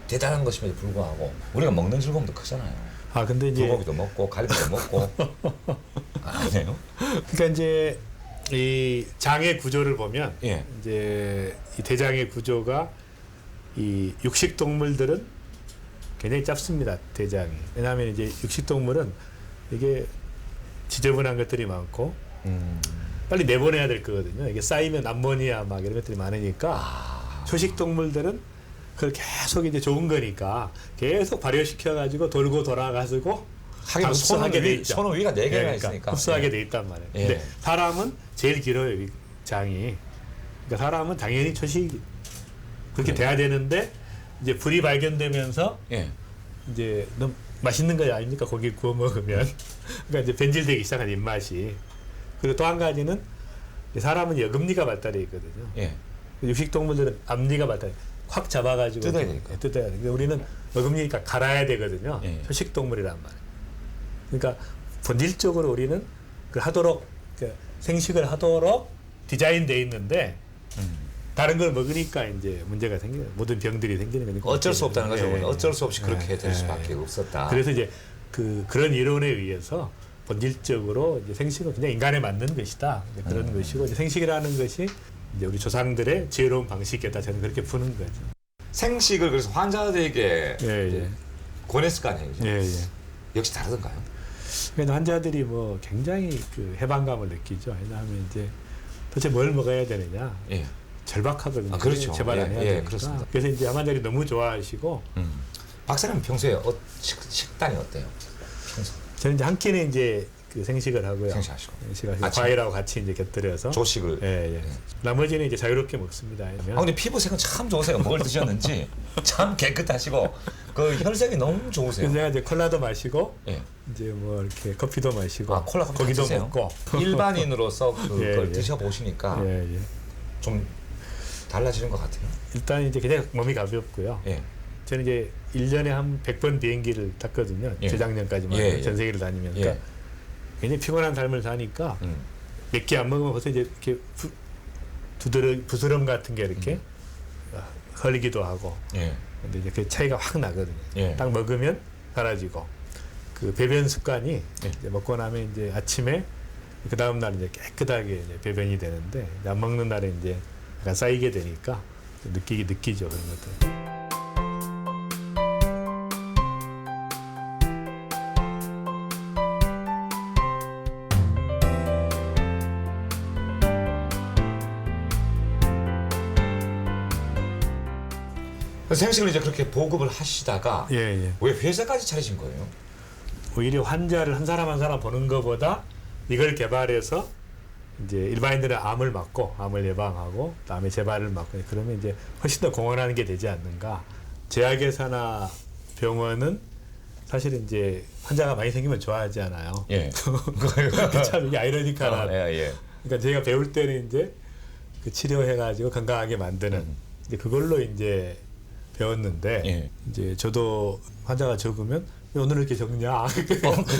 Speaker 3: 대단한 것임에도 불구하고 우리가 먹는 즐거움도 크잖아요.
Speaker 2: 아 근데 이제
Speaker 3: 불고기도 먹고 갈비도 먹고 아니에요?
Speaker 2: 그러니까 이제 이 장의 구조를 보면
Speaker 3: 예.
Speaker 2: 이제 이 대장의 구조가 이 육식 동물들은 굉장히 짧습니다. 대장이. 왜냐하면 이제 육식 동물은 이게 지저분한 것들이 많고 빨리 내보내야 될 거거든요. 이게 쌓이면 암모니아 막 이런 것들이 많으니까 초식 동물들은 그걸 계속 이제 좋은 거니까 계속 발효시켜 가지고 돌고 돌아가지고
Speaker 3: 하긴
Speaker 2: 흡수하게 돼 있죠.
Speaker 3: 손 위가 4개가
Speaker 2: 그러니까
Speaker 3: 있으니까
Speaker 2: 흡수하게
Speaker 3: 예.
Speaker 2: 돼 있단 말이에요.
Speaker 3: 예.
Speaker 2: 근데 사람은 제일 길어요, 이 장이. 그러니까 사람은 당연히 초식 그렇게
Speaker 3: 그래요.
Speaker 2: 돼야 되는데 이제 불이 발견되면서
Speaker 3: 예.
Speaker 2: 이제 너무 맛있는 거 아닙니까? 고기 구워 먹으면. 그러니까 이제 변질되기 시작한 입맛이. 그리고 또 한 가지는 사람은 여금니가 발달해 있거든요.
Speaker 3: 예.
Speaker 2: 육식 동물들은 앞니가 발달. 확 잡아가지고
Speaker 3: 뜯어야 되니까.
Speaker 2: 뜯어야 돼. 근데 우리는 어금니니까 갈아야 되거든요.
Speaker 3: 예.
Speaker 2: 초식 동물이란 말이에요. 그러니까 본질적으로 우리는 그 하도록 그러니까 생식을 하도록 디자인돼 있는데 다른 걸 먹으니까 이제 문제가 생기는 모든 병들이 생기는 거니까
Speaker 3: 어쩔 수 없다는 거죠.
Speaker 2: 예.
Speaker 3: 어쩔 수 없이 그렇게
Speaker 2: 예.
Speaker 3: 될 수밖에 없었다.
Speaker 2: 그래서 이제 그런 이론에 의해서 본질적으로 이제 생식은 그냥 인간에 맞는 것이다. 이제 그런 것이고 이제 생식이라는 것이 이제 우리 조상들의 지혜로운 방식이다. 저는 그렇게 푸는 거죠.
Speaker 3: 생식을 그래서 환자들에게
Speaker 2: 예,
Speaker 3: 이제
Speaker 2: 예.
Speaker 3: 권했을 거 아니에요.
Speaker 2: 예, 예.
Speaker 3: 역시 다르던가요?
Speaker 2: 그래서 환자들이 뭐 굉장히 그 해방감을 느끼죠. 왜냐하면 이제 도대체 뭘 먹어야 되느냐.
Speaker 3: 예.
Speaker 2: 절박하거든요.
Speaker 3: 아, 그렇죠.
Speaker 2: 제발 안
Speaker 3: 예,
Speaker 2: 해야
Speaker 3: 예,
Speaker 2: 되니까.
Speaker 3: 그렇습니다.
Speaker 2: 그래서 이제 환자들이 너무 좋아하시고
Speaker 3: 박사님 평소에 식단이 어때요? 평소
Speaker 2: 저는 이제 한 끼는 이제 그 생식을 하고요.
Speaker 3: 생식하시고.
Speaker 2: 생식하고
Speaker 3: 아침?
Speaker 2: 과일하고 같이 이제 곁들여서
Speaker 3: 조식을.
Speaker 2: 예, 예. 나머지는 이제 자유롭게 먹습니다.
Speaker 3: 아 근데 피부색은 참 좋으세요. 뭘 드셨는지 참 깨끗하시고 그 혈색이 너무 좋으세요.
Speaker 2: 그래서 제가 이제 콜라도 마시고
Speaker 3: 예.
Speaker 2: 이제 뭐 이렇게 커피도 마시고
Speaker 3: 아 콜라 커피
Speaker 2: 고기도
Speaker 3: 드세요?
Speaker 2: 먹고
Speaker 3: 일반인으로서 그걸
Speaker 2: 예, 예.
Speaker 3: 드셔보시니까
Speaker 2: 예, 예.
Speaker 3: 좀 달라지는 것 같아요.
Speaker 2: 일단 이제 그냥 몸이 가볍고요.
Speaker 3: 예.
Speaker 2: 저는 이제 1년에 한 100번 비행기를 탔거든요.
Speaker 3: 예.
Speaker 2: 재작년까지만
Speaker 3: 예, 예.
Speaker 2: 전 세계를 다니면. 그러니까
Speaker 3: 예.
Speaker 2: 굉장히 피곤한 삶을 사니까 몇 개 안 먹으면 벌써 이제 이렇게 부스럼 같은 게 이렇게 흘리기도 하고.
Speaker 3: 예.
Speaker 2: 근데 이제 그 차이가 확 나거든요.
Speaker 3: 예.
Speaker 2: 딱 먹으면 사라지고. 그 배변 습관이
Speaker 3: 예.
Speaker 2: 이제 먹고 나면 이제 아침에 그 다음 날 이제 깨끗하게 이제 배변이 되는데 이제 안 먹는 날에 이제 약간 쌓이게 되니까 느끼죠 그런 것들.
Speaker 3: 그래서 생식을 이제 그렇게 보급을 하시다가
Speaker 2: 예, 예.
Speaker 3: 왜 회사까지 차리신 거예요?
Speaker 2: 오히려 환자를 한 사람 한 사람 보는 것보다 이걸 개발해서 이제 일반인들의 암을 막고 암을 예방하고 그다음에 재발을 막고 그러면 이제 훨씬 더 공헌하는 게 되지 않는가. 제약회사나 병원은 사실은 이제 환자가 많이 생기면 좋아하지 않아요.
Speaker 3: 예.
Speaker 2: 참 이게 아이러니컬한.
Speaker 3: 예.
Speaker 2: 그러니까 제가 배울 때는 이제 그 치료해가지고 건강하게 만드는 이제 그걸로 이제 배웠는데
Speaker 3: 예.
Speaker 2: 이제 저도 환자가 적으면 왜 오늘 이렇게 적냐?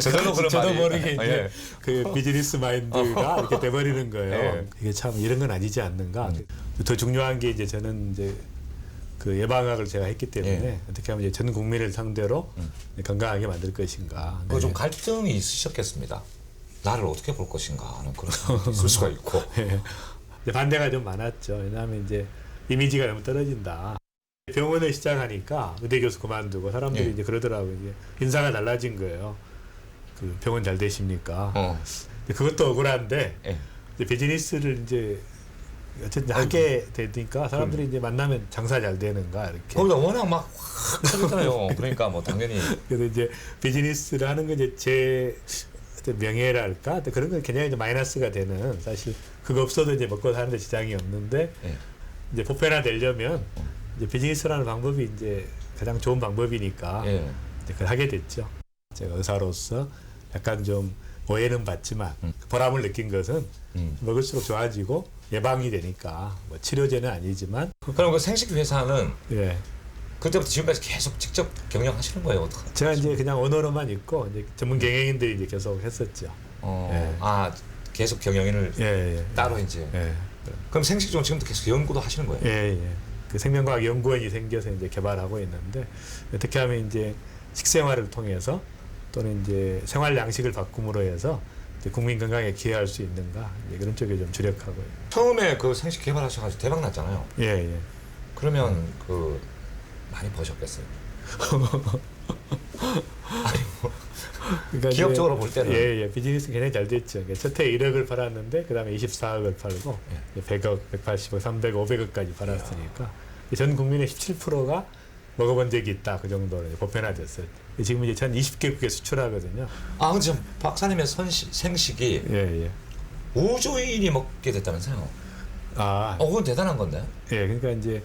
Speaker 3: 저절로 그런
Speaker 2: 저도
Speaker 3: 말이.
Speaker 2: 모르게 이제
Speaker 3: 예.
Speaker 2: 그 비즈니스 마인드가 이렇게 돼버리는 거예요.
Speaker 3: 예.
Speaker 2: 이게 참 이런 건 아니지 않는가? 더 중요한 게 이제 저는 이제 그 예방학을 제가 했기 때문에 어떻게 하면 이제 전 국민을 상대로 건강하게 만들 것인가.
Speaker 3: 그 좀 갈등이 있으셨겠습니다. 나를 어떻게 볼 것인가 하는 그런 생각도 있을 수가 있고.
Speaker 2: 예. 이제 반대가 좀 많았죠. 왜냐하면 이제 이미지가 너무 떨어진다. 병원을 시작하니까 의대 교수 그만두고 사람들이
Speaker 3: 예.
Speaker 2: 이제 그러더라고요. 이제 인사가 달라진 거예요. 그 병원 잘 되십니까? 근데 그것도 억울한데
Speaker 3: 예.
Speaker 2: 이제 비즈니스를 이제 어쨌든 하게 되니까 사람들이 이제 만나면 장사 잘 되는가 이렇게.
Speaker 3: 거기다 워낙 막 확 터졌잖아요. 그러니까 뭐 당연히
Speaker 2: 그래서 이제 비즈니스를 하는 건 이제 제 어떤 명예랄까 그런 건 굉장히 이제 마이너스가 되는 사실 그거 없어도 이제 먹고 사는데 지장이 없는데
Speaker 3: 예.
Speaker 2: 이제 보편화 되려면 이제 비즈니스라는 방법이 이제 가장 좋은 방법이니까
Speaker 3: 예.
Speaker 2: 이제 그걸 하게 됐죠. 제가 의사로서 약간 좀 오해는 받지만 보람을 느낀 것은 먹을수록 좋아지고 예방이 되니까 뭐 치료제는 아니지만
Speaker 3: 그럼 그 생식 회사는
Speaker 2: 예.
Speaker 3: 그때부터 지금까지 계속 직접 경영하시는 거예요, 어떻게?
Speaker 2: 제가 이제 그냥 오너로만 있고 이제 전문 경영인들이 이제 계속 했었죠. 예.
Speaker 3: 아 계속 경영인을
Speaker 2: 예, 예.
Speaker 3: 따로 이제.
Speaker 2: 예.
Speaker 3: 그럼 생식 쪽은 지금도 계속 연구도 하시는 거예요?
Speaker 2: 예, 예. 그 생명과학 연구원이 생겨서 이제 개발하고 있는데 어떻게 하면 이제 식생활을 통해서 또는 이제 생활 양식을 바꿈으로 해서 이제 국민 건강에 기여할 수 있는가 이제 그런 쪽에 좀 주력하고요.
Speaker 3: 처음에 그 생식 개발하셔가지고 대박 났잖아요.
Speaker 2: 예, 예.
Speaker 3: 그러면 그 많이 버셨겠어요.
Speaker 2: 그러니까
Speaker 3: 기업적으로
Speaker 2: 이제
Speaker 3: 볼 때는
Speaker 2: 예, 예. 비즈니스 굉장히 잘 됐죠. 첫 해 1억을 팔았는데 그다음에 24억을 팔고 100억, 180억, 300억, 500억까지 팔았으니까 전 국민의 17%가 먹어본 적이 있다. 그 정도로 보편화됐어요. 지금 이제 전 20개국에 수출하거든요.
Speaker 3: 아 근데 지금 박사님의 생식이
Speaker 2: 예, 예.
Speaker 3: 우주인이 먹게 됐다면서요?
Speaker 2: 아,
Speaker 3: 그건 대단한 건데.
Speaker 2: 예. 그러니까 이제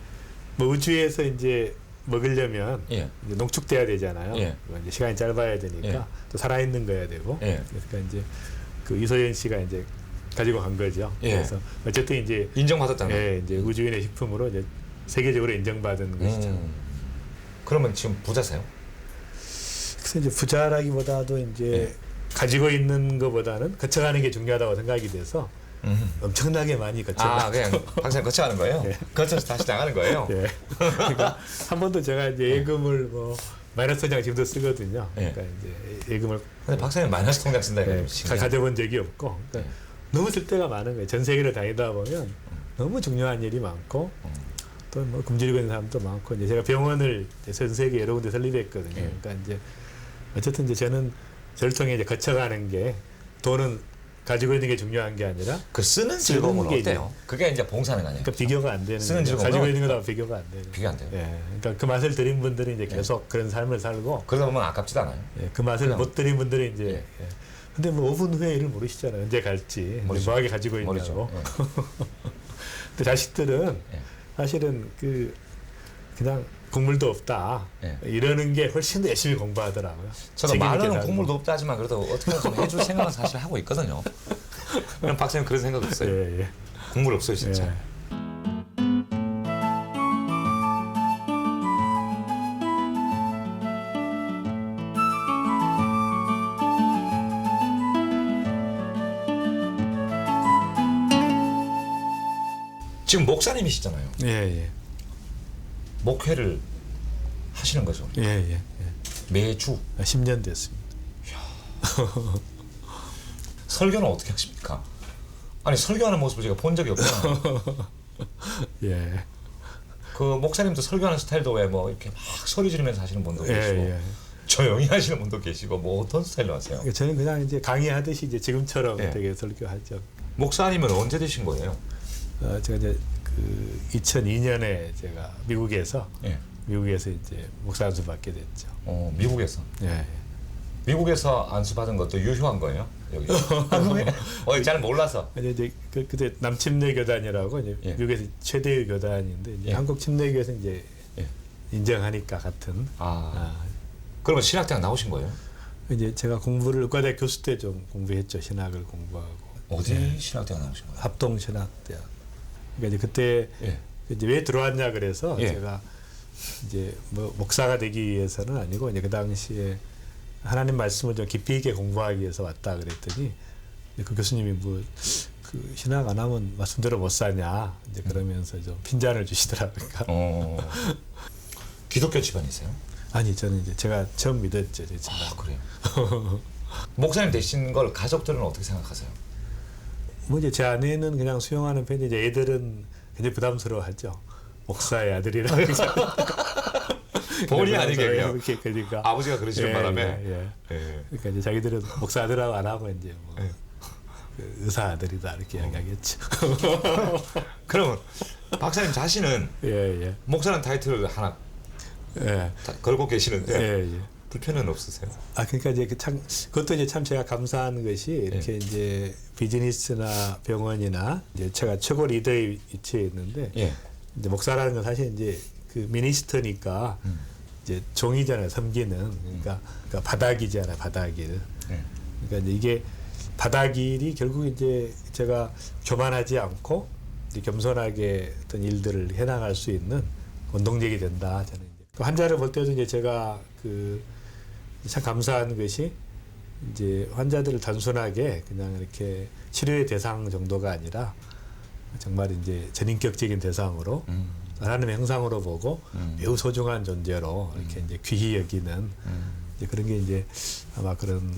Speaker 2: 뭐 우주에서 이제 먹으려면
Speaker 3: 예.
Speaker 2: 이제 농축돼야 되잖아요.
Speaker 3: 예.
Speaker 2: 이제 시간이 짧아야 되니까
Speaker 3: 예.
Speaker 2: 또 살아있는 거야 되고.
Speaker 3: 예.
Speaker 2: 그러니까 이제 그 이소연 씨가 이제 가지고 간 거죠.
Speaker 3: 예.
Speaker 2: 그래서 어쨌든 이제
Speaker 3: 인정받았다는 거예요.
Speaker 2: 예, 이제 우주인의 식품으로 이제 세계적으로 인정받은 것이죠.
Speaker 3: 그러면 지금 부자세요?
Speaker 2: 그래서 이제 부자라기보다도 이제
Speaker 3: 예.
Speaker 2: 가지고 있는 것보다는 거쳐가는 게 중요하다고 생각이 돼서 엄청나게 많이 거쳐가.
Speaker 3: 그냥 박사님 거쳐가는 거예요?
Speaker 2: 예.
Speaker 3: 거쳐서 다시 나가는 거예요?
Speaker 2: 예. 그러니까 한 번도 제가 이제 예금을 뭐 마이너스 통장 지금도 쓰거든요.
Speaker 3: 예.
Speaker 2: 그러니까 이제 예금을
Speaker 3: 근데 박사님 마이너스 통장 쓴다
Speaker 2: 예,
Speaker 3: 이거
Speaker 2: 가져본 적이 없고 그러니까 너무 쓸 데가 많은 거예요. 전 세계를 다니다 보면 너무 중요한 일이 많고 또 뭐 굶주리고 있는 사람도 많고 이제 제가 병원을 이제 전 세계 여러 군데 설립했거든요.
Speaker 3: 예.
Speaker 2: 그러니까 이제 어쨌든 이제 저는 저를 통해 이제 거쳐가는 게 돈은 가지고 있는 게 중요한 게 아니라
Speaker 3: 그 쓰는
Speaker 2: 쓰는
Speaker 3: 즐거움은
Speaker 2: 게
Speaker 3: 어때요? 그게 이제 봉사는 아니에요.
Speaker 2: 그러니까 비교가 안 되는
Speaker 3: 쓰는
Speaker 2: 거죠.
Speaker 3: 즐거움은
Speaker 2: 가지고 있는 거랑 비교가 안 되는.
Speaker 3: 비교 안 돼요.
Speaker 2: 예. 그러니까 그 맛을 들인 분들이 이제 계속 그런 삶을 살고
Speaker 3: 그러다 보면 아깝지도 않아요.
Speaker 2: 예, 그 맛을
Speaker 3: 그냥-
Speaker 2: 못 들인 분들이 이제
Speaker 3: 예.
Speaker 2: 예. 근데 뭐 5분 후에 일을 모르시잖아요. 언제 갈지
Speaker 3: 모르죠.
Speaker 2: 뭐하게 가지고 있냐고.
Speaker 3: 모르죠.
Speaker 2: 근데 자식들은
Speaker 3: 예.
Speaker 2: 사실은 그 그냥 국물도 없다
Speaker 3: 예.
Speaker 2: 이러는 게 훨씬 더 열심히 공부하더라고요.
Speaker 3: 저도
Speaker 2: 책임 있게
Speaker 3: 말로는
Speaker 2: 살고.
Speaker 3: 국물도 없다 하지만 그래도 어떻게 좀 해줄 생각은 사실 하고 있거든요. 그럼 박사님 그런 생각 없어요?
Speaker 2: 예, 예.
Speaker 3: 국물 없어요 진짜.
Speaker 2: 예.
Speaker 3: 지금 목사님이시잖아요.
Speaker 2: 예, 예.
Speaker 3: 목회를 하시는 거죠.
Speaker 2: 예, 예. 예.
Speaker 3: 매주
Speaker 2: 10년 됐습니다.
Speaker 3: 설교는 어떻게 하십니까? 아니 설교하는 모습을 제가 본 적이 없잖아요.
Speaker 2: 예.
Speaker 3: 그 목사님도 설교하는 스타일도 왜 뭐 이렇게 막 소리 지르면서 하시는 분도
Speaker 2: 예,
Speaker 3: 계시고
Speaker 2: 예.
Speaker 3: 조용히 하시는 분도 계시고 뭐 어떤 스타일로 하세요?
Speaker 2: 그러니까 저는 그냥 이제 강의하듯이 이제 지금처럼
Speaker 3: 예.
Speaker 2: 되게 설교하죠.
Speaker 3: 목사님은 언제 되신 거예요?
Speaker 2: 제가 이제 그 2002년에 제가 미국에서
Speaker 3: 예.
Speaker 2: 이제 목사 안수 받게 됐죠.
Speaker 3: 미국에서.
Speaker 2: 예.
Speaker 3: 미국에서 안수 받은 것도 유효한 거예요? 여기. 잘 몰라서.
Speaker 2: 이제 그때 남침례 교단이라고 이제
Speaker 3: 예.
Speaker 2: 미국에서 최대의 교단인데 이제
Speaker 3: 예.
Speaker 2: 한국 침례교에서 이제
Speaker 3: 예.
Speaker 2: 인정하니까 같은.
Speaker 3: 그러면 신학대학 나오신 거예요?
Speaker 2: 이제 제가 공부를 의과대 교수 때 좀 공부했죠. 신학을 공부하고.
Speaker 3: 어디 신학대학 나오신 거예요?
Speaker 2: 합동신학대학. 그러니까 이제 그때
Speaker 3: 예.
Speaker 2: 이제 왜 들어왔냐 그래서
Speaker 3: 예.
Speaker 2: 제가 이제 뭐 목사가 되기 위해서는 아니고 이제 그 당시에 하나님 말씀을 좀 깊이 있게 공부하기 위해서 왔다 그랬더니 그 교수님이 뭐 그 신학 안 하면 말씀대로 못 사냐 이제 그러면서 좀 핀잔을 주시더라고요.
Speaker 3: 기독교 집안이세요?
Speaker 2: 아니 저는 이제 제가 처음 믿었죠. 제 집안.
Speaker 3: 그래요. 목사님 되신 걸 가족들은 어떻게 생각하세요?
Speaker 2: 뭐 이제 제 아내는 그냥 수용하는 편이 이제 애들은 굉장히 부담스러워하죠. 목사의 아들이라.
Speaker 3: 본의 아니게 그냥.
Speaker 2: 이렇게 그러니까
Speaker 3: 아버지가 그러시는 바람에.
Speaker 2: 예. 그러니까 이제 자기들은 목사 아들하고 안 하고 이제 뭐 그 의사 아들이다 이렇게 이야기하겠죠.
Speaker 3: 그러면 박사님 자신은
Speaker 2: 예.
Speaker 3: 목사라는 타이틀을 하나
Speaker 2: 예.
Speaker 3: 걸고 계시는데
Speaker 2: 예.
Speaker 3: 불편은 없으세요?
Speaker 2: 그러니까 이제 그것도 이제 참 제가 감사한 것이 이렇게 이제 비즈니스나 병원이나 이제 제가 최고 리더의 위치에 있는데 이제 목사라는 건 사실 이제 그 미니스터니까 이제 종이잖아요. 섬기는 그러니까 바닥이잖아요. 바닥일. 그러니까 이제 이게 바닥일이 결국 이제 제가 교만하지 않고 이제 겸손하게 어떤 일들을 해나갈 수 있는 원동력이 된다. 저는 이제 그 환자를 볼 때도 이제 제가 참 감사한 것이 이제 환자들을 단순하게 그냥 이렇게 치료의 대상 정도가 아니라 정말 이제 전인격적인 대상으로 하나님의 형상으로 보고 매우 소중한 존재로 이렇게 이제 귀히 여기는 이제 그런 게 이제 아마 그런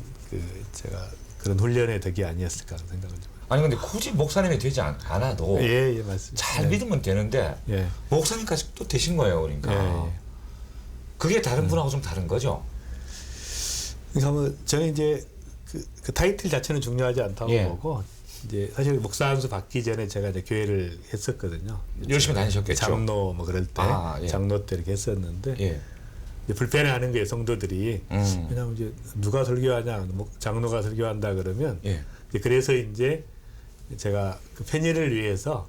Speaker 2: 제가 그런 훈련의 덕이 아니었을까 생각을 좀.
Speaker 3: 아니 근데 굳이 목사님이 되지 않아도
Speaker 2: 예, 맞습니다.
Speaker 3: 잘 믿으면 되는데
Speaker 2: 예.
Speaker 3: 목사님까지 또 되신 거예요, 그러니까.
Speaker 2: 예.
Speaker 3: 그게 다른 분하고 좀 다른 거죠.
Speaker 2: 그러니까 뭐 저는 이제 그 타이틀 자체는 중요하지 않다고
Speaker 3: 예.
Speaker 2: 보고 이제 사실 목사 한 수 받기 전에 제가 이제 교회를 했었거든요.
Speaker 3: 열심히 다니셨겠죠.
Speaker 2: 장로 뭐 그럴 때
Speaker 3: 예.
Speaker 2: 장로 때 이렇게 했었는데
Speaker 3: 예.
Speaker 2: 이제 불편해하는 거예요 성도들이. 왜냐하면 이제 누가 설교하냐, 뭐 장로가 설교한다 그러면
Speaker 3: 예.
Speaker 2: 이제 그래서 이제 제가 그 편의를 위해서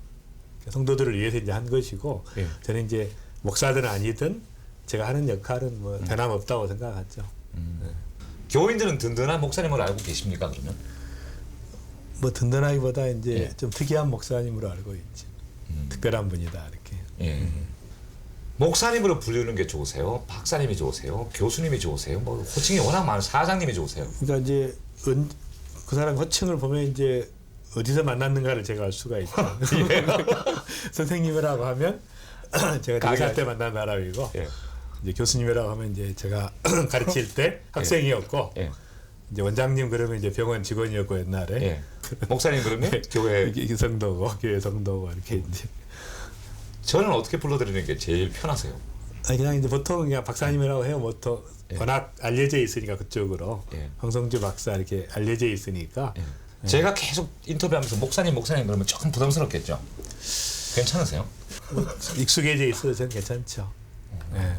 Speaker 2: 성도들을 위해서 이제 한 것이고
Speaker 3: 예.
Speaker 2: 저는 이제 목사든 아니든 제가 하는 역할은 뭐 변함없다고 생각하죠.
Speaker 3: 교인들은 든든한 목사님을 알고 계십니까, 그러면?
Speaker 2: 뭐 든든하기보다 이제
Speaker 3: 예.
Speaker 2: 좀 특이한 목사님으로 알고 있지. 특별한 분이다 이렇게.
Speaker 3: 예. 목사님으로 불리는 게 좋으세요? 박사님이 좋으세요? 교수님이 좋으세요? 뭐 호칭이 워낙 많은 사장님이 좋으세요?
Speaker 2: 그러니까 이제 그 사람 호칭을 보면 이제 어디서 만났는가를 제가 알 수가 있죠. 선생님이라고 하면 제가 대사 때 만난 사람이고
Speaker 3: 예.
Speaker 2: 이제 교수님이라고 하면 이제 제가 가르칠 때 학생이었고
Speaker 3: 예.
Speaker 2: 이제 원장님 그러면 이제 병원 직원이었고 옛날에
Speaker 3: 예. 목사님 그러면 교회
Speaker 2: 이게 성도고 교회 성도고 이렇게 이제
Speaker 3: 저는 어떻게 불러드리는 게 제일 편하세요?
Speaker 2: 아니 그냥 이제 보통 그냥 박사님이라고 해요. 뭐 또 워낙 알려져 있으니까 그쪽으로
Speaker 3: 예.
Speaker 2: 황성주 박사 이렇게 알려져 있으니까
Speaker 3: 제가 계속 인터뷰하면서 목사님 그러면 조금 부담스럽겠죠? 괜찮으세요?
Speaker 2: 익숙해져 있어서 저는 괜찮죠. 예.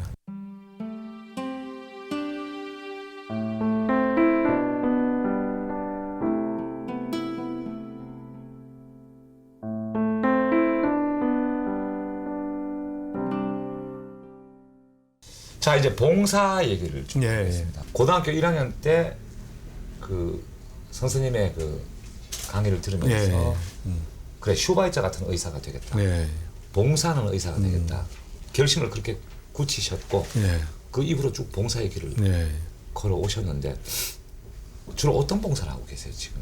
Speaker 3: 자, 이제 봉사 얘기를 좀
Speaker 2: 예,
Speaker 3: 하겠습니다. 고등학교 1학년 때 그 선생님의 그 강의를 들으면서 그래 슈바이처 같은 의사가 되겠다.
Speaker 2: 예.
Speaker 3: 봉사하는 의사가 되겠다. 결심을 그렇게 굳히셨고
Speaker 2: 예.
Speaker 3: 그 이후로 쭉 봉사 얘기를
Speaker 2: 예.
Speaker 3: 걸어 오셨는데 주로 어떤 봉사를 하고 계세요 지금?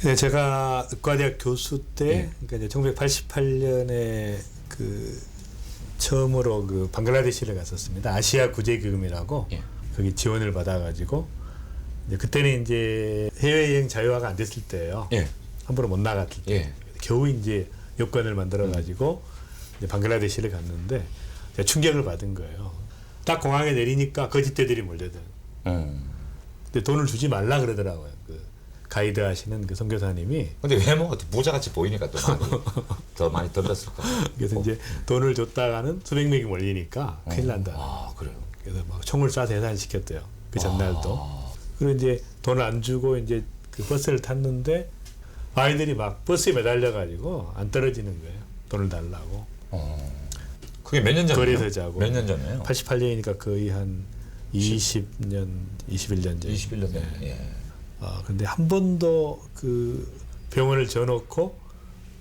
Speaker 2: 네, 제가 의과대학 교수 때,
Speaker 3: 예.
Speaker 2: 그러니까 이제 1988년에 그 처음으로 그 방글라데시를 갔었습니다. 아시아 구제기금이라고
Speaker 3: 예.
Speaker 2: 거기 지원을 받아가지고 이제 그때는 이제 해외여행 자유화가 안 됐을 때예요.
Speaker 3: 예.
Speaker 2: 함부로 못 나갔을 때
Speaker 3: 예.
Speaker 2: 겨우 이제 여권을 만들어가지고 이제 방글라데시를 갔는데 제가 충격을 받은 거예요. 딱 공항에 내리니까 거짓대들이 몰려든. 근데 돈을 주지 말라 그러더라고요. 그 가이드 하시는 그 선교사님이.
Speaker 3: 근데 외모가 부자같이 보이니까 또 많이 더 많이 던졌을 거예요.
Speaker 2: 그래서 이제 돈을 줬다가는 수백 명이 몰리니까 큰일 난다.
Speaker 3: 아 그래요.
Speaker 2: 그래서 막 총을 쏴서 해산시켰대요. 그 전날도. 그리고 이제 돈을 안 주고 이제 그 버스를 탔는데 아이들이 막 버스에 매달려가지고 안 떨어지는 거예요. 돈을 달라고.
Speaker 3: 그게 몇 년 전이에요?
Speaker 2: 거리에서 자고.
Speaker 3: 몇 년 전이에요?
Speaker 2: 88년이니까 거의 한 20년, 21년 전.
Speaker 3: 21년 전. 예.
Speaker 2: 근데 한 번도 그 병원을 져놓고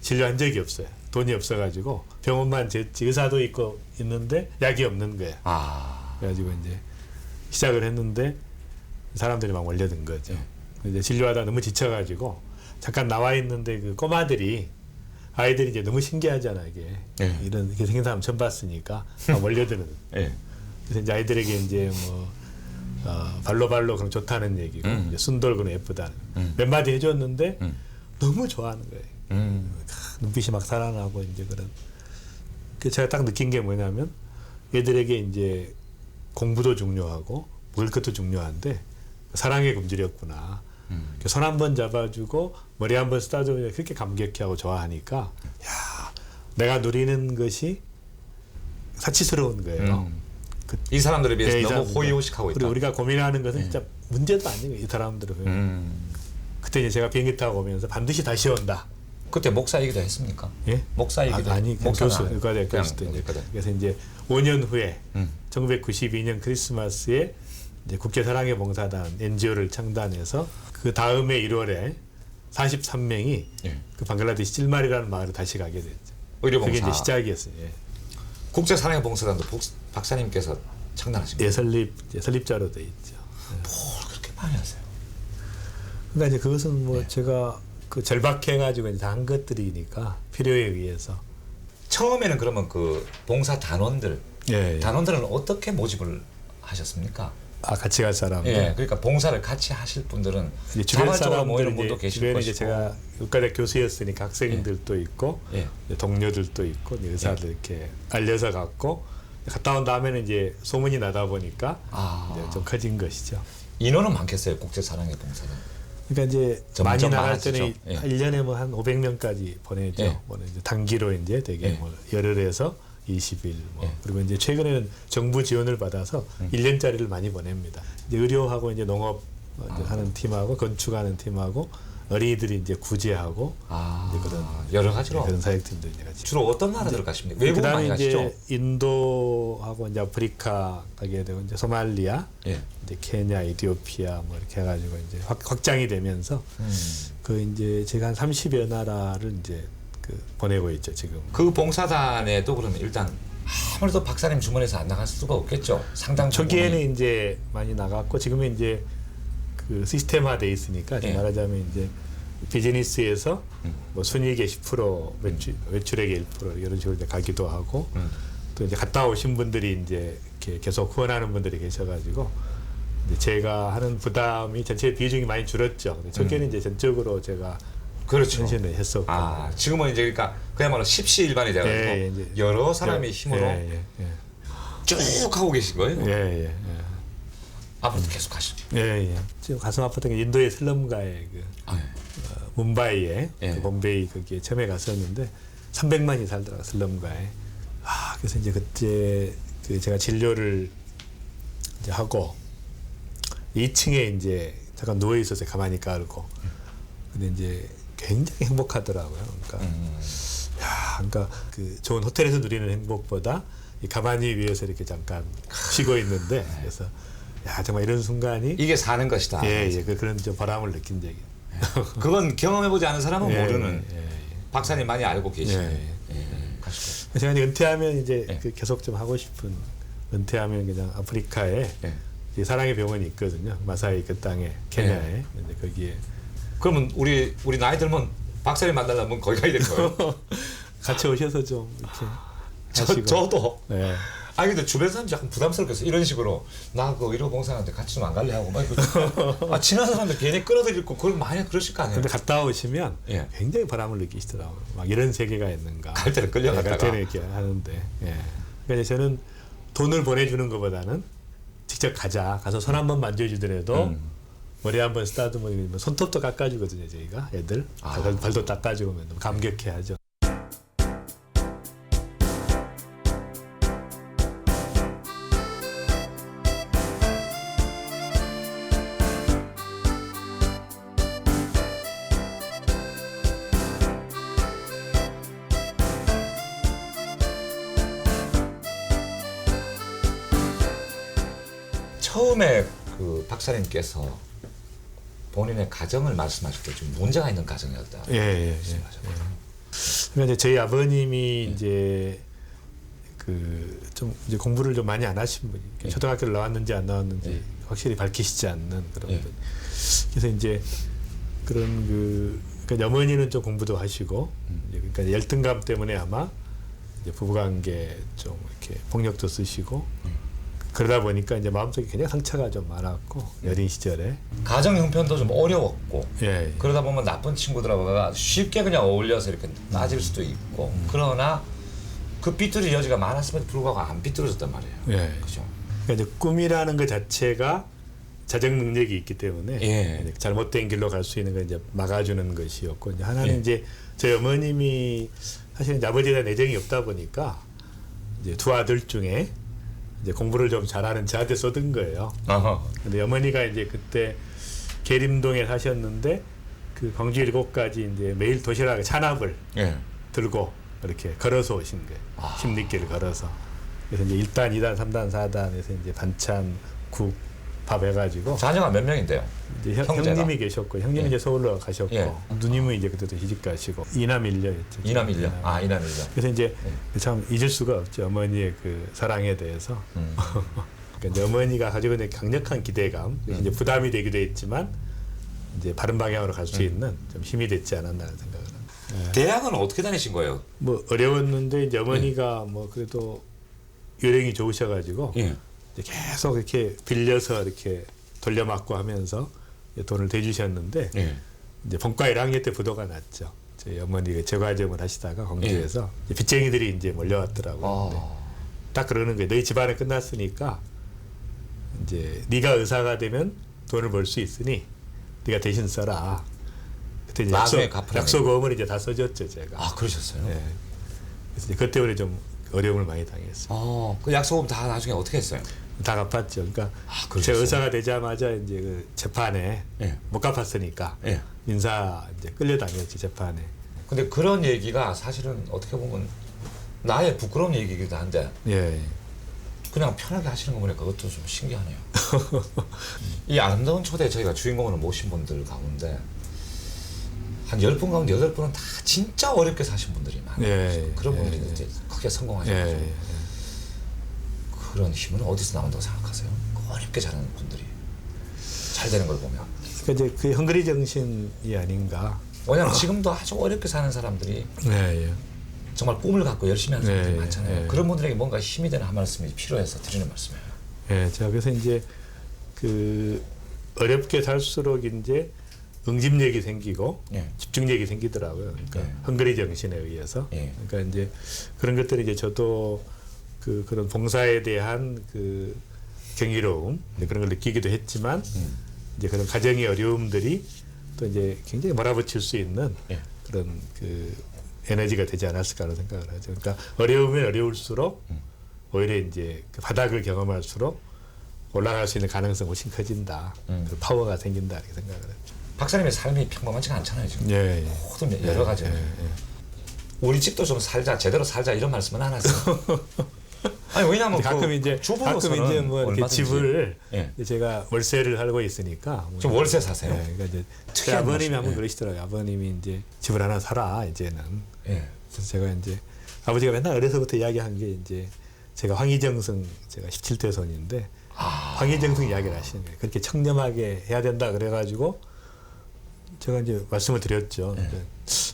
Speaker 2: 진료한 적이 없어요. 돈이 없어가지고 병원만 쟀지 의사도 있고 있는데 약이 없는 거예요. 그래가지고 이제 시작을 했는데 사람들이 막 몰려든 거죠. 이제 진료하다 너무 지쳐가지고 잠깐 나와 있는데 그 꼬마들이 아이들이 이제 너무 신기하잖아 이게 이런 이렇게 생긴 사람 처음 봤으니까 막 몰려드는. 그래서 이제 아이들에게 이제 뭐 발로 그럼 좋다는 얘기고 이제 순돌고는 예쁘다는 몇 마디 해줬는데 너무 좋아하는 거예요. 눈빛이 막 살아나고 이제 그런. 그 제가 딱 느낀 게 뭐냐면 얘들에게 이제 공부도 중요하고 먹을 것도 중요한데 사랑의 굶주렸구나. 손 한 번 잡아주고 머리 한 번 쓰다주면 그렇게 감격해하고 좋아하니까 야 내가 누리는 것이 사치스러운 거예요.
Speaker 3: 이 사람들에 비해서
Speaker 2: 이
Speaker 3: 너무
Speaker 2: 사람들.
Speaker 3: 호의호식하고 있다.
Speaker 2: 그리고 우리가 고민하는 것은 진짜 문제도 아니에요. 이 사람들은. 그때 이제 제가 비행기 타고 오면서 반드시 다시 온다.
Speaker 3: 그때 목사 얘기도 했습니까?
Speaker 2: 예?
Speaker 3: 목사 얘기도
Speaker 2: 아니 교수 의과대학
Speaker 3: 그냥
Speaker 2: 교수 때 이제
Speaker 3: 의과대학.
Speaker 2: 그래서 이제 5년 후에 1992년 크리스마스에 이제 국제 사랑의 봉사단 NGO를 창단해서 그 다음에 1월에 43명이 그 방글라데시 찔말이라는 마을에 다시 가게 됐죠.
Speaker 3: 의료봉사.
Speaker 2: 그게 이제 시작이었어요. 예.
Speaker 3: 국제 사랑의 봉사단도 박사님께서 창단하신 거예요.
Speaker 2: 설립자로 돼 있죠.
Speaker 3: 뭘 그렇게 많이 하세요?
Speaker 2: 그러니까 이제 그것은 뭐 제가 그 절박해가지고 이제 다 한 것들이니까 필요에 의해서.
Speaker 3: 처음에는 그러면 그 봉사 단원들
Speaker 2: 예, 예.
Speaker 3: 단원들은 어떻게 모집을 하셨습니까?
Speaker 2: 아 같이 갈 사람.
Speaker 3: 예, 그러니까 봉사를 같이 하실 분들은
Speaker 2: 이제 주변
Speaker 3: 자발적으로
Speaker 2: 사람들
Speaker 3: 모이는
Speaker 2: 이제
Speaker 3: 분도 계실
Speaker 2: 주변에
Speaker 3: 것이고.
Speaker 2: 이제 제가 의과대 교수였으니까 학생들도 있고
Speaker 3: 예.
Speaker 2: 이제 동료들도 있고 이제 의사들 이렇게 알려서 갔고 갔다 온 다음에는 이제 소문이 나다 보니까
Speaker 3: 아.
Speaker 2: 이제 좀 커진 것이죠.
Speaker 3: 인원은 많겠어요. 국제 사랑의 봉사는.
Speaker 2: 그러니까 이제
Speaker 3: 점점
Speaker 2: 많이 나갈
Speaker 3: 많아지죠.
Speaker 2: 때는
Speaker 3: 예.
Speaker 2: 1년에 뭐 한 500명까지 보내죠.
Speaker 3: 예.
Speaker 2: 뭐 이제 단기로 이제 되게
Speaker 3: 예.
Speaker 2: 뭐 열흘에서 20일 뭐
Speaker 3: 예.
Speaker 2: 그리고 이제 최근에는 정부 지원을 받아서 1년짜리를 많이 보냅니다. 이제 의료하고 이제 농업 이제 하는 팀하고 건축하는 팀하고 어린이들이 이제 구제하고 이제 그런
Speaker 3: 여러 가지로
Speaker 2: 그런 사역팀들 이제 같이.
Speaker 3: 주로 어떤 나라들 가십니까? 외국 많이
Speaker 2: 그다음에
Speaker 3: 가시죠?
Speaker 2: 이제 인도하고 이제 아프리카 가게 되고 이제 소말리아,
Speaker 3: 예.
Speaker 2: 이제 케냐, 이디오피아 뭐 이렇게 해가지고 이제 확장이 되면서 그 이제 제가 한 30여 나라를 이제 그 보내고 있죠 지금.
Speaker 3: 그 봉사단에도 그러면 일단 아무래도 박사님 주머니에서 안 나갈 수가 없겠죠. 상당
Speaker 2: 초기에는 이제 많이 나갔고 지금은 이제 그 시스템화돼 있으니까
Speaker 3: 예.
Speaker 2: 말하자면 이제 비즈니스에서 뭐 순이익의 10% 외출액의 1% 이런 식으로 이제 가기도 하고 또 이제 갔다 오신 분들이 이제 이렇게 계속 후원하는 분들이 계셔가지고 이제 제가 하는 부담이 전체 비중이 많이 줄었죠. 근데 초기에는 이제 전적으로 제가
Speaker 3: 그렇죠.
Speaker 2: 헌신을 했었고.
Speaker 3: 아 지금은 이제 그러니까 그야말로 십시일반이 돼가지고
Speaker 2: 예, 예, 이제
Speaker 3: 여러 사람의 힘으로
Speaker 2: 예, 예,
Speaker 3: 쭉 하고 계신 거예요?
Speaker 2: 예, 예, 예.
Speaker 3: 앞으로도 계속 가시죠.
Speaker 2: 예, 예. 지금 가슴 아팠던 게 인도의 슬럼가에 그 뭄바이에
Speaker 3: 예.
Speaker 2: 그 bombay이 거기에 처음에 갔었는데 300만이 살더라고 슬럼가에. 아 그래서 이제 그때 그 제가 진료를 이제 하고 2층에 이제 잠깐 누워 있었어요. 가만히 깔고. 근데 이제 굉장히 행복하더라고요. 그러니까 야, 그러니까 그 좋은 호텔에서 누리는 행복보다 이 가만히 위에서 이렇게 잠깐 쉬고 있는데 그래서 야 정말 이런 순간이
Speaker 3: 이게 사는 것이다.
Speaker 2: 예, 예, 그런 좀 보람을 느낀 적이.
Speaker 3: 그건 경험해보지 않은 사람은
Speaker 2: 예,
Speaker 3: 모르는.
Speaker 2: 예, 예.
Speaker 3: 박사님 많이 알고 계시네.
Speaker 2: 예,
Speaker 3: 가시고.
Speaker 2: 제가 이제 은퇴하면 이제
Speaker 3: 예.
Speaker 2: 그 계속 좀 하고 싶은 은퇴하면 그냥 아프리카에
Speaker 3: 예.
Speaker 2: 이제 사랑의 병원이 있거든요. 마사이 그 땅에 케냐에 이제 거기에
Speaker 3: 그러면 우리 나이 들면 박사님 만나려면 거기 가야 되는 거예요?
Speaker 2: 같이 오셔서 좀 이렇게 하시고.
Speaker 3: 저도.
Speaker 2: 네.
Speaker 3: 아니 근데 주변 사람들이 약간 부담스럽겠어. 이런 식으로 나 그 의료봉사하는데 같이 좀 안 갈래 하고 막 이거 친한 사람들 괜히 끌어들이고 그걸 많이 그러실 거 아니에요.
Speaker 2: 근데 갔다 오시면
Speaker 3: 예.
Speaker 2: 굉장히 보람을 느끼시더라고요. 막 이런 세계가 있는가.
Speaker 3: 갈 때는 끌려갔다가.
Speaker 2: 갈 때는 이렇게 하는데. 예. 그러니까 이제 저는 돈을 보내주는 것보다는 직접 가서 손 한번 만져주더라도 머리 한번 쓰다듬으면 손톱도 깎아주거든요. 저희가 애들 발도 닦아주고 너무 감격해하죠.
Speaker 3: 처음에 그 박사님께서 본인의 가정을 말씀하실 때 좀 문제가 있는 가정이었다.
Speaker 2: 예, 예, 예. 그러니까 이제 저희 아버님이 이제 그 좀 이제 공부를 좀 많이 안 하신 분이 초등학교를 나왔는지 안 나왔는지 확실히 밝히시지 않는 그런 분. 그래서 이제 그런 그러니까 어머니는 좀 공부도 하시고 이제 그러니까 열등감 때문에 아마 이제 부부관계 좀 이렇게 폭력도 쓰시고 그러다 보니까 이제 마음속에 굉장히 상처가 좀 많았고 어린 시절에
Speaker 3: 가정 형편도 좀 어려웠고
Speaker 2: 예,
Speaker 3: 그러다 보면 나쁜 친구들하고 쉽게 그냥 어울려서 이렇게 빠질 수도 있고 그러나 그 삐뚤어질 여지가 많았음에도 불구하고 안 삐뚤어졌단 말이에요.
Speaker 2: 예.
Speaker 3: 그죠?
Speaker 2: 그러니까 이제 꿈이라는 것 자체가 자정 능력이 있기 때문에
Speaker 3: 예.
Speaker 2: 이제 잘못된 길로 갈 수 있는 걸 이제 막아주는 것이었고 이제 하나는
Speaker 3: 예.
Speaker 2: 이제 저희 어머님이 사실은 이제 아버지에 대한 애정이 없다 보니까 이제 두 아들 중에 이제 공부를 좀 잘하는 저한테 쏟은 거예요. 근데 어머니가 이제 그때 계림동에 사셨는데 그 광주 7가지 이제 매일 도시락 찬압을
Speaker 3: 예.
Speaker 2: 들고 이렇게 걸어서 오신 거예요. 힘늦게를 걸어서. 그래서 이제 1단, 2단, 3단, 4단에서 이제 반찬, 국, 밥 해가지고
Speaker 3: 자녀가 몇 명인데요?
Speaker 2: 이제
Speaker 3: 형제가?
Speaker 2: 형님이 계셨고 형님이
Speaker 3: 예.
Speaker 2: 이제 서울로 가셨고
Speaker 3: 예.
Speaker 2: 누님은 이제 그때도 시집 가시고 이남 일녀였죠.
Speaker 3: 이남 일녀. 아 이남 일녀.
Speaker 2: 그래서 이제 참 잊을 수가 없죠. 어머니의 그 사랑에 대해서. 그러니까 이제 어머니가 가지고 있는 강력한 기대감, 그래서 이제 부담이 되기도 했지만 이제 바른 방향으로 갈 수 있는 좀 힘이 됐지 않았나라는 생각을 합니다.
Speaker 3: 대학은 어떻게 다니신 거예요?
Speaker 2: 뭐 어려웠는데 이제 어머니가
Speaker 3: 네.
Speaker 2: 뭐 그래도 요령이 좋으셔가지고
Speaker 3: 예.
Speaker 2: 이제 계속 이렇게 빌려서 이렇게 돌려막고 하면서 돈을 대주셨는데
Speaker 3: 예.
Speaker 2: 이제 본과 1학년 때 부도가 났죠. 저희 어머니가 제과점을 하시다가 광주에서 이제 빚쟁이들이 이제 몰려왔더라고요. 근데 딱 그러는 거예요. 너희 집안에 끝났으니까 이제 네가 의사가 되면 돈을 벌 수 있으니 네가 대신 써라. 그때 이제
Speaker 3: 나중에 갚으라는
Speaker 2: 약속금을 이제 다 써줬죠 제가.
Speaker 3: 아 그러셨어요?
Speaker 2: 네. 그래서 이제 그것 때문에 좀 어려움을 많이 당했어요.
Speaker 3: 그 약속금 다 나중에 어떻게 했어요?
Speaker 2: 다 갚았죠. 그러니까
Speaker 3: 그러셨어요?
Speaker 2: 제가 의사가 되자마자 이제 그 재판에
Speaker 3: 예.
Speaker 2: 못 갚았으니까
Speaker 3: 예.
Speaker 2: 인사 이제 끌려다녔지 재판에.
Speaker 3: 근데 그런 얘기가 사실은 어떻게 보면 나의 부끄러운 얘기이기도 한데
Speaker 2: 예.
Speaker 3: 그냥 편하게 하시는 거 보니까 그것도 좀 신기하네요. 이 아름다운 초대 저희가 주인공으로 모신 분들 가운데 한 10분 가운데 8분은 다 진짜 어렵게 사신 분들이 많아요.
Speaker 2: 예.
Speaker 3: 그런
Speaker 2: 예.
Speaker 3: 분들이 이제 크게
Speaker 2: 예.
Speaker 3: 성공하셔가지고
Speaker 2: 예.
Speaker 3: 그런 힘은 어디서 나온다고 생각하세요? 어렵게 잘하는 분들이 잘 되는 걸 보면.
Speaker 2: 그러니까 이제 그 헝그리 정신이 아닌가.
Speaker 3: 왜냐하면 지금도 아주 어렵게 사는 사람들이
Speaker 2: 예. 예.
Speaker 3: 정말 꿈을 갖고 열심히 하는 사람들이
Speaker 2: 네,
Speaker 3: 많잖아요.
Speaker 2: 네.
Speaker 3: 그런 분들에게 뭔가 힘이 되는 한 말씀이 필요해서 드리는 말씀이에요.
Speaker 2: 예. 제가 그래서 이제 그 어렵게 살수록 이제 응집력이 생기고
Speaker 3: 예.
Speaker 2: 집중력이 생기더라고요. 그러니까
Speaker 3: 예.
Speaker 2: 헝그리 정신에 의해서.
Speaker 3: 예.
Speaker 2: 그러니까 이제 그런 것들이 이제 저도 그런 봉사에 대한 그 경이로움 그런 걸 느끼기도 했지만 이제 그런 가정의 어려움들이 또 이제 굉장히 몰아붙일 수 있는
Speaker 3: 예.
Speaker 2: 그런 그 에너지가 되지 않았을까 하는 생각을 하죠. 그러니까 어려우면 어려울수록 오히려 이제 그 바닥을 경험할수록 올라갈 수 있는 가능성이 훨씬 커진다. 그 파워가 생긴다 이렇게 생각을 했죠.
Speaker 3: 박사님의 삶이 평범하지가 않잖아요 지금.
Speaker 2: 예.
Speaker 3: 모든 여러 가지. 우리 집도 좀 살자, 제대로 살자 이런 말씀은 안 하세요. 아니 왜냐면
Speaker 2: 가끔 이제 뭐 이렇게 집을
Speaker 3: 예.
Speaker 2: 제가 월세를 살고 있으니까
Speaker 3: 좀 월세 사세요.
Speaker 2: 예, 그러니까 이제
Speaker 3: 특이한
Speaker 2: 아버님이
Speaker 3: 모습,
Speaker 2: 한번
Speaker 3: 예.
Speaker 2: 그러시더라고요. 아버님이 이제 집을 하나 사라 이제는.
Speaker 3: 예.
Speaker 2: 그래서 제가 이제 아버지가 맨날 어려서부터 이야기한 게 이제 제가 황희정승 제가 17대 손인데 황희정승 이야기를 하시는 거예요. 그렇게 청렴하게 해야 된다 그래가지고 제가 이제 말씀을 드렸죠. 근데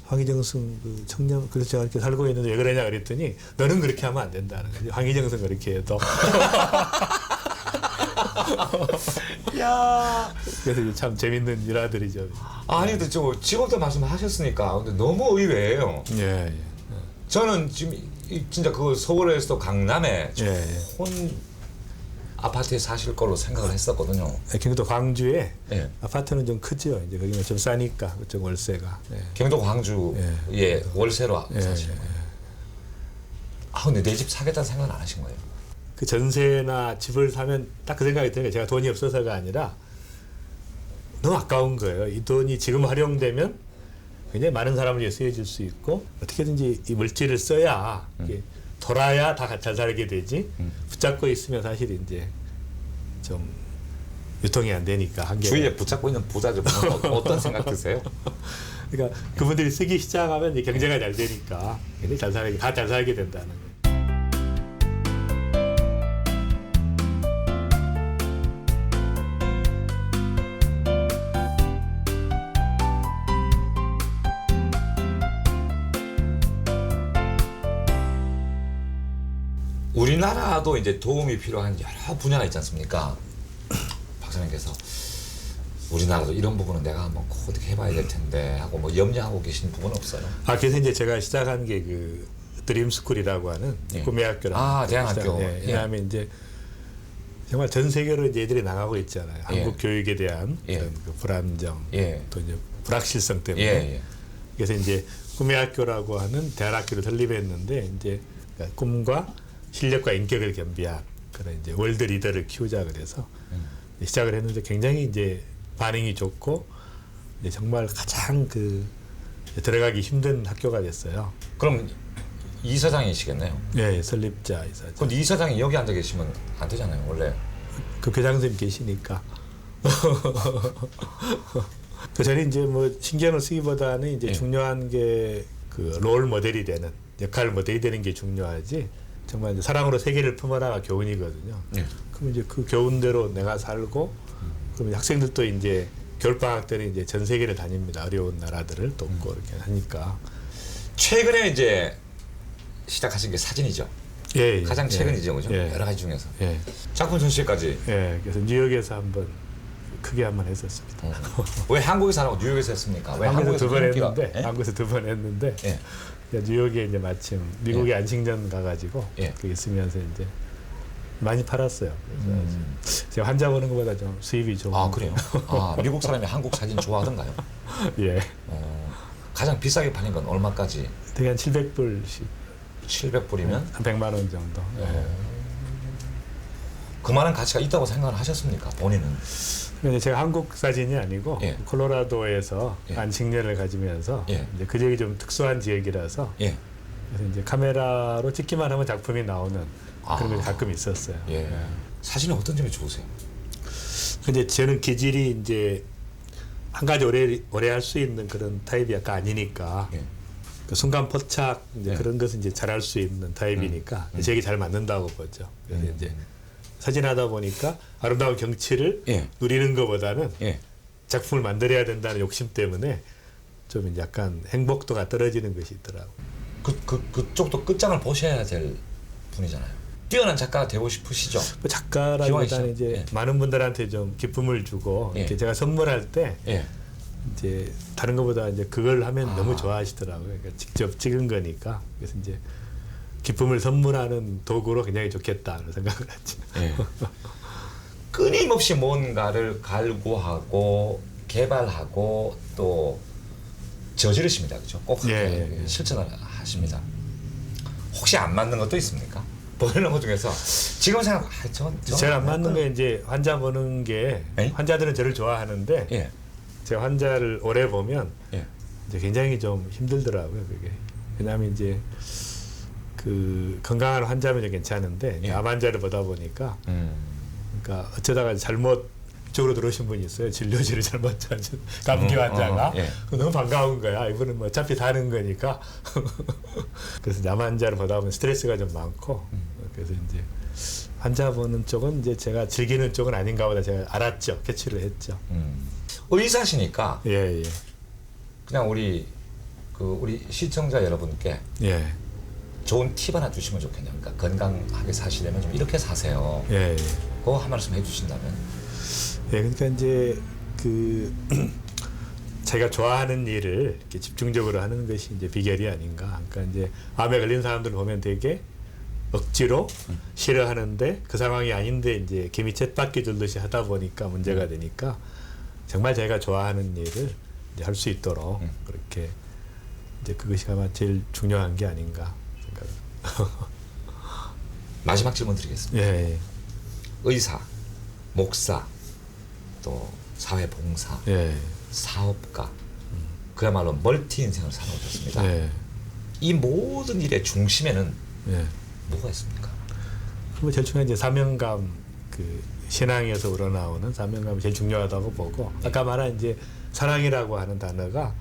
Speaker 2: 황희정승 그 청렴 그래서 제가 이렇게 살고 있는데 왜 그러냐 그랬더니 너는 그렇게 하면 안 된다는 거지. 황희정승 그렇게 해도.
Speaker 3: 야.
Speaker 2: 그래서 이제 참 재밌는 일화들이죠.
Speaker 3: 아니 근데 저 직업도 말씀하셨으니까 근데 너무 의외예요.
Speaker 2: 예, 예.
Speaker 3: 저는 지금 진짜 그 서울에서도 강남에
Speaker 2: 예.
Speaker 3: 좋은 아파트에 사실 거로 생각을 했었거든요.
Speaker 2: 경기도 광주에
Speaker 3: 예.
Speaker 2: 아파트는 좀 크죠. 이제 거기는 좀 싸니까 그쪽 월세가. 예.
Speaker 3: 경기도 광주에 월세로
Speaker 2: 예.
Speaker 3: 사시는 거예요. 아 근데 내 집 사겠다는 생각은 안 하신 거예요?
Speaker 2: 그 전세나 집을 사면 딱 그 생각이 드는 게 제가 돈이 없어서가 아니라 너무 아까운 거예요. 이 돈이 지금 활용되면 굉장히 많은 사람을 위해 쓰여질 수 있고 어떻게든지 이 물질을 써야 이게 돌아야 다 잘 살게 되지 붙잡고 있으면 사실 이제 좀 유통이 안 되니까 한계.
Speaker 3: 주위에 붙잡고 있는 부자들 보면 어떤 생각 드세요?
Speaker 2: 그러니까 그분들이 쓰기 시작하면 이제 경제가 잘 되니까 굉장히 잘 살게 다 잘 살게 된다는 거예요.
Speaker 3: 우리나라도 이제 도움이 필요한 여러 분야가 있지 않습니까? 박사님께서 우리나라도 이런 부분은 내가 한번 꼭 어떻게 해봐야 될 텐데 하고 뭐 염려하고 계신 부분은 없어요?
Speaker 2: 그래서 이제 제가 시작한 게 그 드림스쿨이라고 하는
Speaker 3: 예.
Speaker 2: 꿈의 학교라는
Speaker 3: 대안학교.
Speaker 2: 예. 왜냐하면 이제 정말 전 세계로 이제 애들이 나가고 있잖아요.
Speaker 3: 예.
Speaker 2: 한국 교육에 대한
Speaker 3: 예.
Speaker 2: 그런 그 불안정,
Speaker 3: 예.
Speaker 2: 또 이제 불확실성 때문에.
Speaker 3: 예.
Speaker 2: 그래서 이제 꿈의 학교라고 하는 대안학교를 설립했는데 이제 그러니까 꿈과 실력과 인격을 겸비한 그런 이제 월드 리더를 키우자 그래서 시작을 했는데 굉장히 이제 반응이 좋고 이제 정말 가장 그 들어가기 힘든 학교가 됐어요.
Speaker 3: 그럼 이사장이시겠네요.
Speaker 2: 예, 설립자 이사장.
Speaker 3: 근데 이사장이 여기 앉아 계시면 안 되잖아요, 원래.
Speaker 2: 그 교장 선생님 계시니까. 그 전에 이제 뭐 신경을 쓰기보다는 이제
Speaker 3: 예.
Speaker 2: 중요한 게 그 롤 모델이 되는 역할 모델이 되는 게 중요하지. 정말 이제 사랑으로 세계를 품어라가 교훈이거든요.
Speaker 3: 예.
Speaker 2: 그럼 이제 그 교훈대로 내가 살고, 그러면 학생들도 이제 겨울방학 때는 이제 전 세계를 다닙니다. 어려운 나라들을 돕고 이렇게 하니까.
Speaker 3: 최근에 이제 시작하신 게 사진이죠.
Speaker 2: 예, 예.
Speaker 3: 가장 최근이죠, 그죠?
Speaker 2: 예.
Speaker 3: 여러 가지 중에서
Speaker 2: 예.
Speaker 3: 작품 전시회까지.
Speaker 2: 예. 그래서 뉴욕에서 한번 크게 한번 했었습니다.
Speaker 3: 왜 한국에서 안 하고 뉴욕에서 했습니까? 왜
Speaker 2: 한국에서 두 번
Speaker 3: 인기가-
Speaker 2: 했는데
Speaker 3: 예?
Speaker 2: 한국에서 두 번 했는데
Speaker 3: 예.
Speaker 2: 뉴욕에 이제 마침 미국에 안식년 가가지고
Speaker 3: 예.
Speaker 2: 그 있으면서 이제 많이 팔았어요. 그래서 제가 환자 보는 것보다 좀 수입이 좋은.
Speaker 3: 아 그래요? 아 미국 사람이 한국 사진 좋아하던가요?
Speaker 2: 예.
Speaker 3: 가장 비싸게 팔린 건 얼마까지?
Speaker 2: 되게 한 700불씩
Speaker 3: 700불이면
Speaker 2: 한 100만 원 정도. 예.
Speaker 3: 그만한 가치가 있다고 생각을 하셨습니까? 본인은?
Speaker 2: 근데 제가 한국 사진이 아니고
Speaker 3: 예.
Speaker 2: 콜로라도에서
Speaker 3: 예.
Speaker 2: 안식년을 가지면서
Speaker 3: 예.
Speaker 2: 이제 그 지역이 좀 특수한 지역이라서
Speaker 3: 예.
Speaker 2: 그래서 이제 카메라로 찍기만 하면 작품이 나오는 그런 게 가끔 있었어요.
Speaker 3: 예. 사진은 어떤 점이 좋으세요?
Speaker 2: 근데 저는 기질이 이제 한 가지 오래 할 수 있는 그런 타입이 약간 아니니까
Speaker 3: 예.
Speaker 2: 그 순간 포착 이제
Speaker 3: 예.
Speaker 2: 그런 것은 이제 잘할 수 있는 타입이니까 제게 잘 맞는다고 보죠. 그래서 이제 사진하다 보니까 아름다운 경치를
Speaker 3: 예.
Speaker 2: 누리는 것보다는
Speaker 3: 예.
Speaker 2: 작품을 만들어야 된다는 욕심 때문에 좀 이제 약간 행복도가 떨어지는 것이 있더라고.
Speaker 3: 그쪽도 끝장을 보셔야 될 분이잖아요. 뛰어난 작가가 되고 싶으시죠?
Speaker 2: 뭐 작가라기보다는
Speaker 3: 기왕이시죠?
Speaker 2: 이제
Speaker 3: 예.
Speaker 2: 많은 분들한테 좀 기쁨을 주고
Speaker 3: 예.
Speaker 2: 이렇게 제가 선물할 때
Speaker 3: 예.
Speaker 2: 이제 다른 것보다 이제 그걸 하면 너무 좋아하시더라고요. 그러니까 직접 찍은 거니까 그래서 이제 기쁨을 선물하는 도구로 굉장히 좋겠다 그런 생각을 했죠.
Speaker 3: 예. 끊임없이 뭔가를 갈구하고 개발하고 또 저지르십니다, 그렇죠? 꼭
Speaker 2: 예.
Speaker 3: 실천을 하십니다. 혹시 안 맞는 것도 있습니까? 보는 것 중에서 지금 생각,
Speaker 2: 제일 안 맞는 게 이제 환자 보는 게
Speaker 3: 에?
Speaker 2: 환자들은 저를 좋아하는데
Speaker 3: 예,
Speaker 2: 제가 환자를 오래 보면
Speaker 3: 예,
Speaker 2: 이제 굉장히 좀 힘들더라고요. 그게 왜냐하면 이제 그 건강한 환자면 괜찮은데
Speaker 3: 예.
Speaker 2: 암 환자를 보다 보니까 그러니까 어쩌다가 잘못 이쪽으로 들어오신 분이 있어요. 진료실을 잘못 찾은 감기 환자가
Speaker 3: 예.
Speaker 2: 너무 반가운 거야. 이분은 뭐 어차피 사는 거니까. 그래서 암 환자를 보다 보면 스트레스가 좀 많고 그래서 이제 환자 보는 쪽은 이제 제가 즐기는 쪽은 아닌가 보다 제가 알았죠. 캐치를 했죠.
Speaker 3: 의사시니까
Speaker 2: 예, 예.
Speaker 3: 그냥 우리 시청자 여러분께
Speaker 2: 예.
Speaker 3: 좋은 팁 하나 주시면 좋겠네요. 그러니까 건강하게 사시려면 좀 이렇게 사세요.
Speaker 2: 예, 예.
Speaker 3: 그거 한 말씀 해주신다면.
Speaker 2: 예, 그러니까 이제 그 제가 좋아하는 일을 이렇게 집중적으로 하는 것이 이제 비결이 아닌가. 그러니까 이제 암에 걸린 사람들을 보면 되게 억지로 싫어하는데 그 상황이 아닌데 이제 개미 쳇바퀴 돌듯이 하다 보니까 문제가 되니까 정말 제가 좋아하는 일을 이제 할 수 있도록 그렇게 이제 그것이 아마 제일 중요한 게 아닌가 생각합니다.
Speaker 3: 마지막 질문 드리겠습니다.
Speaker 2: 예, 예.
Speaker 3: 의사, 목사, 또 사회봉사,
Speaker 2: 예.
Speaker 3: 사업가, 그야말로 멀티 인생을 살아오셨습니다.
Speaker 2: 예.
Speaker 3: 이 모든 일의 중심에는
Speaker 2: 예.
Speaker 3: 뭐가 있습니까?
Speaker 2: 그리고 제일 중요한 이제 사명감, 그 신앙에서 우러나오는 사명감이 제일 중요하다고 보고 아까 말한 이제 사랑이라고 하는 단어가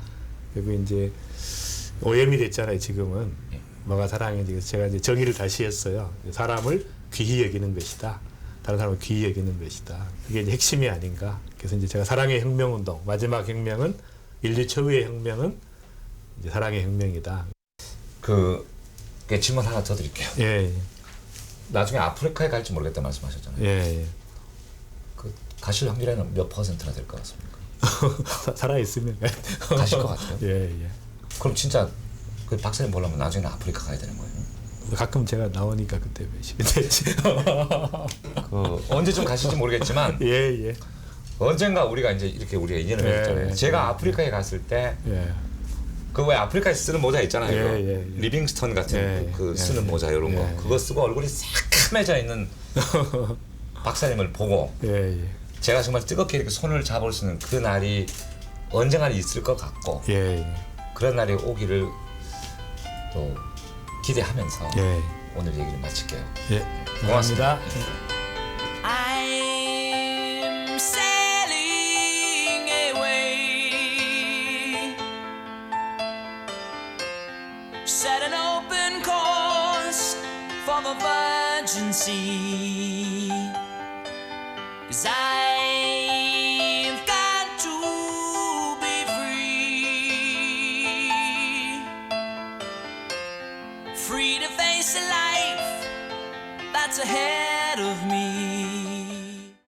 Speaker 2: 그리고 이제 오염이 됐잖아요. 지금은 뭐가 사랑인지 그래서 제가 이제 정의를 다시 했어요. 사람을 귀히 여기는 것이다. 다른 사람을 귀히 여기는 것이다. 그게 이제 핵심이 아닌가. 그래서 이제 제가 사랑의 혁명운동 마지막 혁명은 인류 최후의 혁명은 이제 사랑의 혁명이다.
Speaker 3: 그 질문 하나 더 드릴게요.
Speaker 2: 예,
Speaker 3: 나중에 아프리카에 갈지 모르겠다 말씀하셨잖아요.
Speaker 2: 예, 예.
Speaker 3: 그 가실 확률에는 몇 퍼센트나 될 것 같습니까?
Speaker 2: 살아 있으면
Speaker 3: 가실 것 같아요.
Speaker 2: 예, 예.
Speaker 3: 그럼 진짜 그 박사님 보려면 나중에는 아프리카 가야 되는 거예요?
Speaker 2: 가끔 제가 나오니까 그때 외식이 됐지.
Speaker 3: 그 언제쯤 가실지 모르겠지만
Speaker 2: 예, 예.
Speaker 3: 언젠가 우리가 이제 이렇게 우리가 인연을
Speaker 2: 예,
Speaker 3: 맺었잖아요.
Speaker 2: 예,
Speaker 3: 제가
Speaker 2: 예,
Speaker 3: 아프리카에 갔을 때
Speaker 2: 예.
Speaker 3: 그 왜 아프리카에서 쓰는 모자 있잖아요.
Speaker 2: 예,
Speaker 3: 이거.
Speaker 2: 예, 예.
Speaker 3: 리빙스턴 같은
Speaker 2: 예,
Speaker 3: 그
Speaker 2: 예,
Speaker 3: 쓰는 모자 이런
Speaker 2: 예,
Speaker 3: 거
Speaker 2: 예.
Speaker 3: 그거 쓰고 얼굴이 새카매져 있는 박사님을 보고
Speaker 2: 예, 예.
Speaker 3: 제가 정말 뜨겁게 이렇게 손을 잡을 수 있는 그 날이 언젠가 있을 것 같고
Speaker 2: 예, 예.
Speaker 3: 그런 날이 오기를 또 기대하면서
Speaker 2: 예.
Speaker 3: 오늘 얘기를 마칠게요.
Speaker 2: 예.
Speaker 3: 고맙습니다.
Speaker 1: I'm sailing away, set an open course for the virgin sea, 'cause I've got to be free. ahead of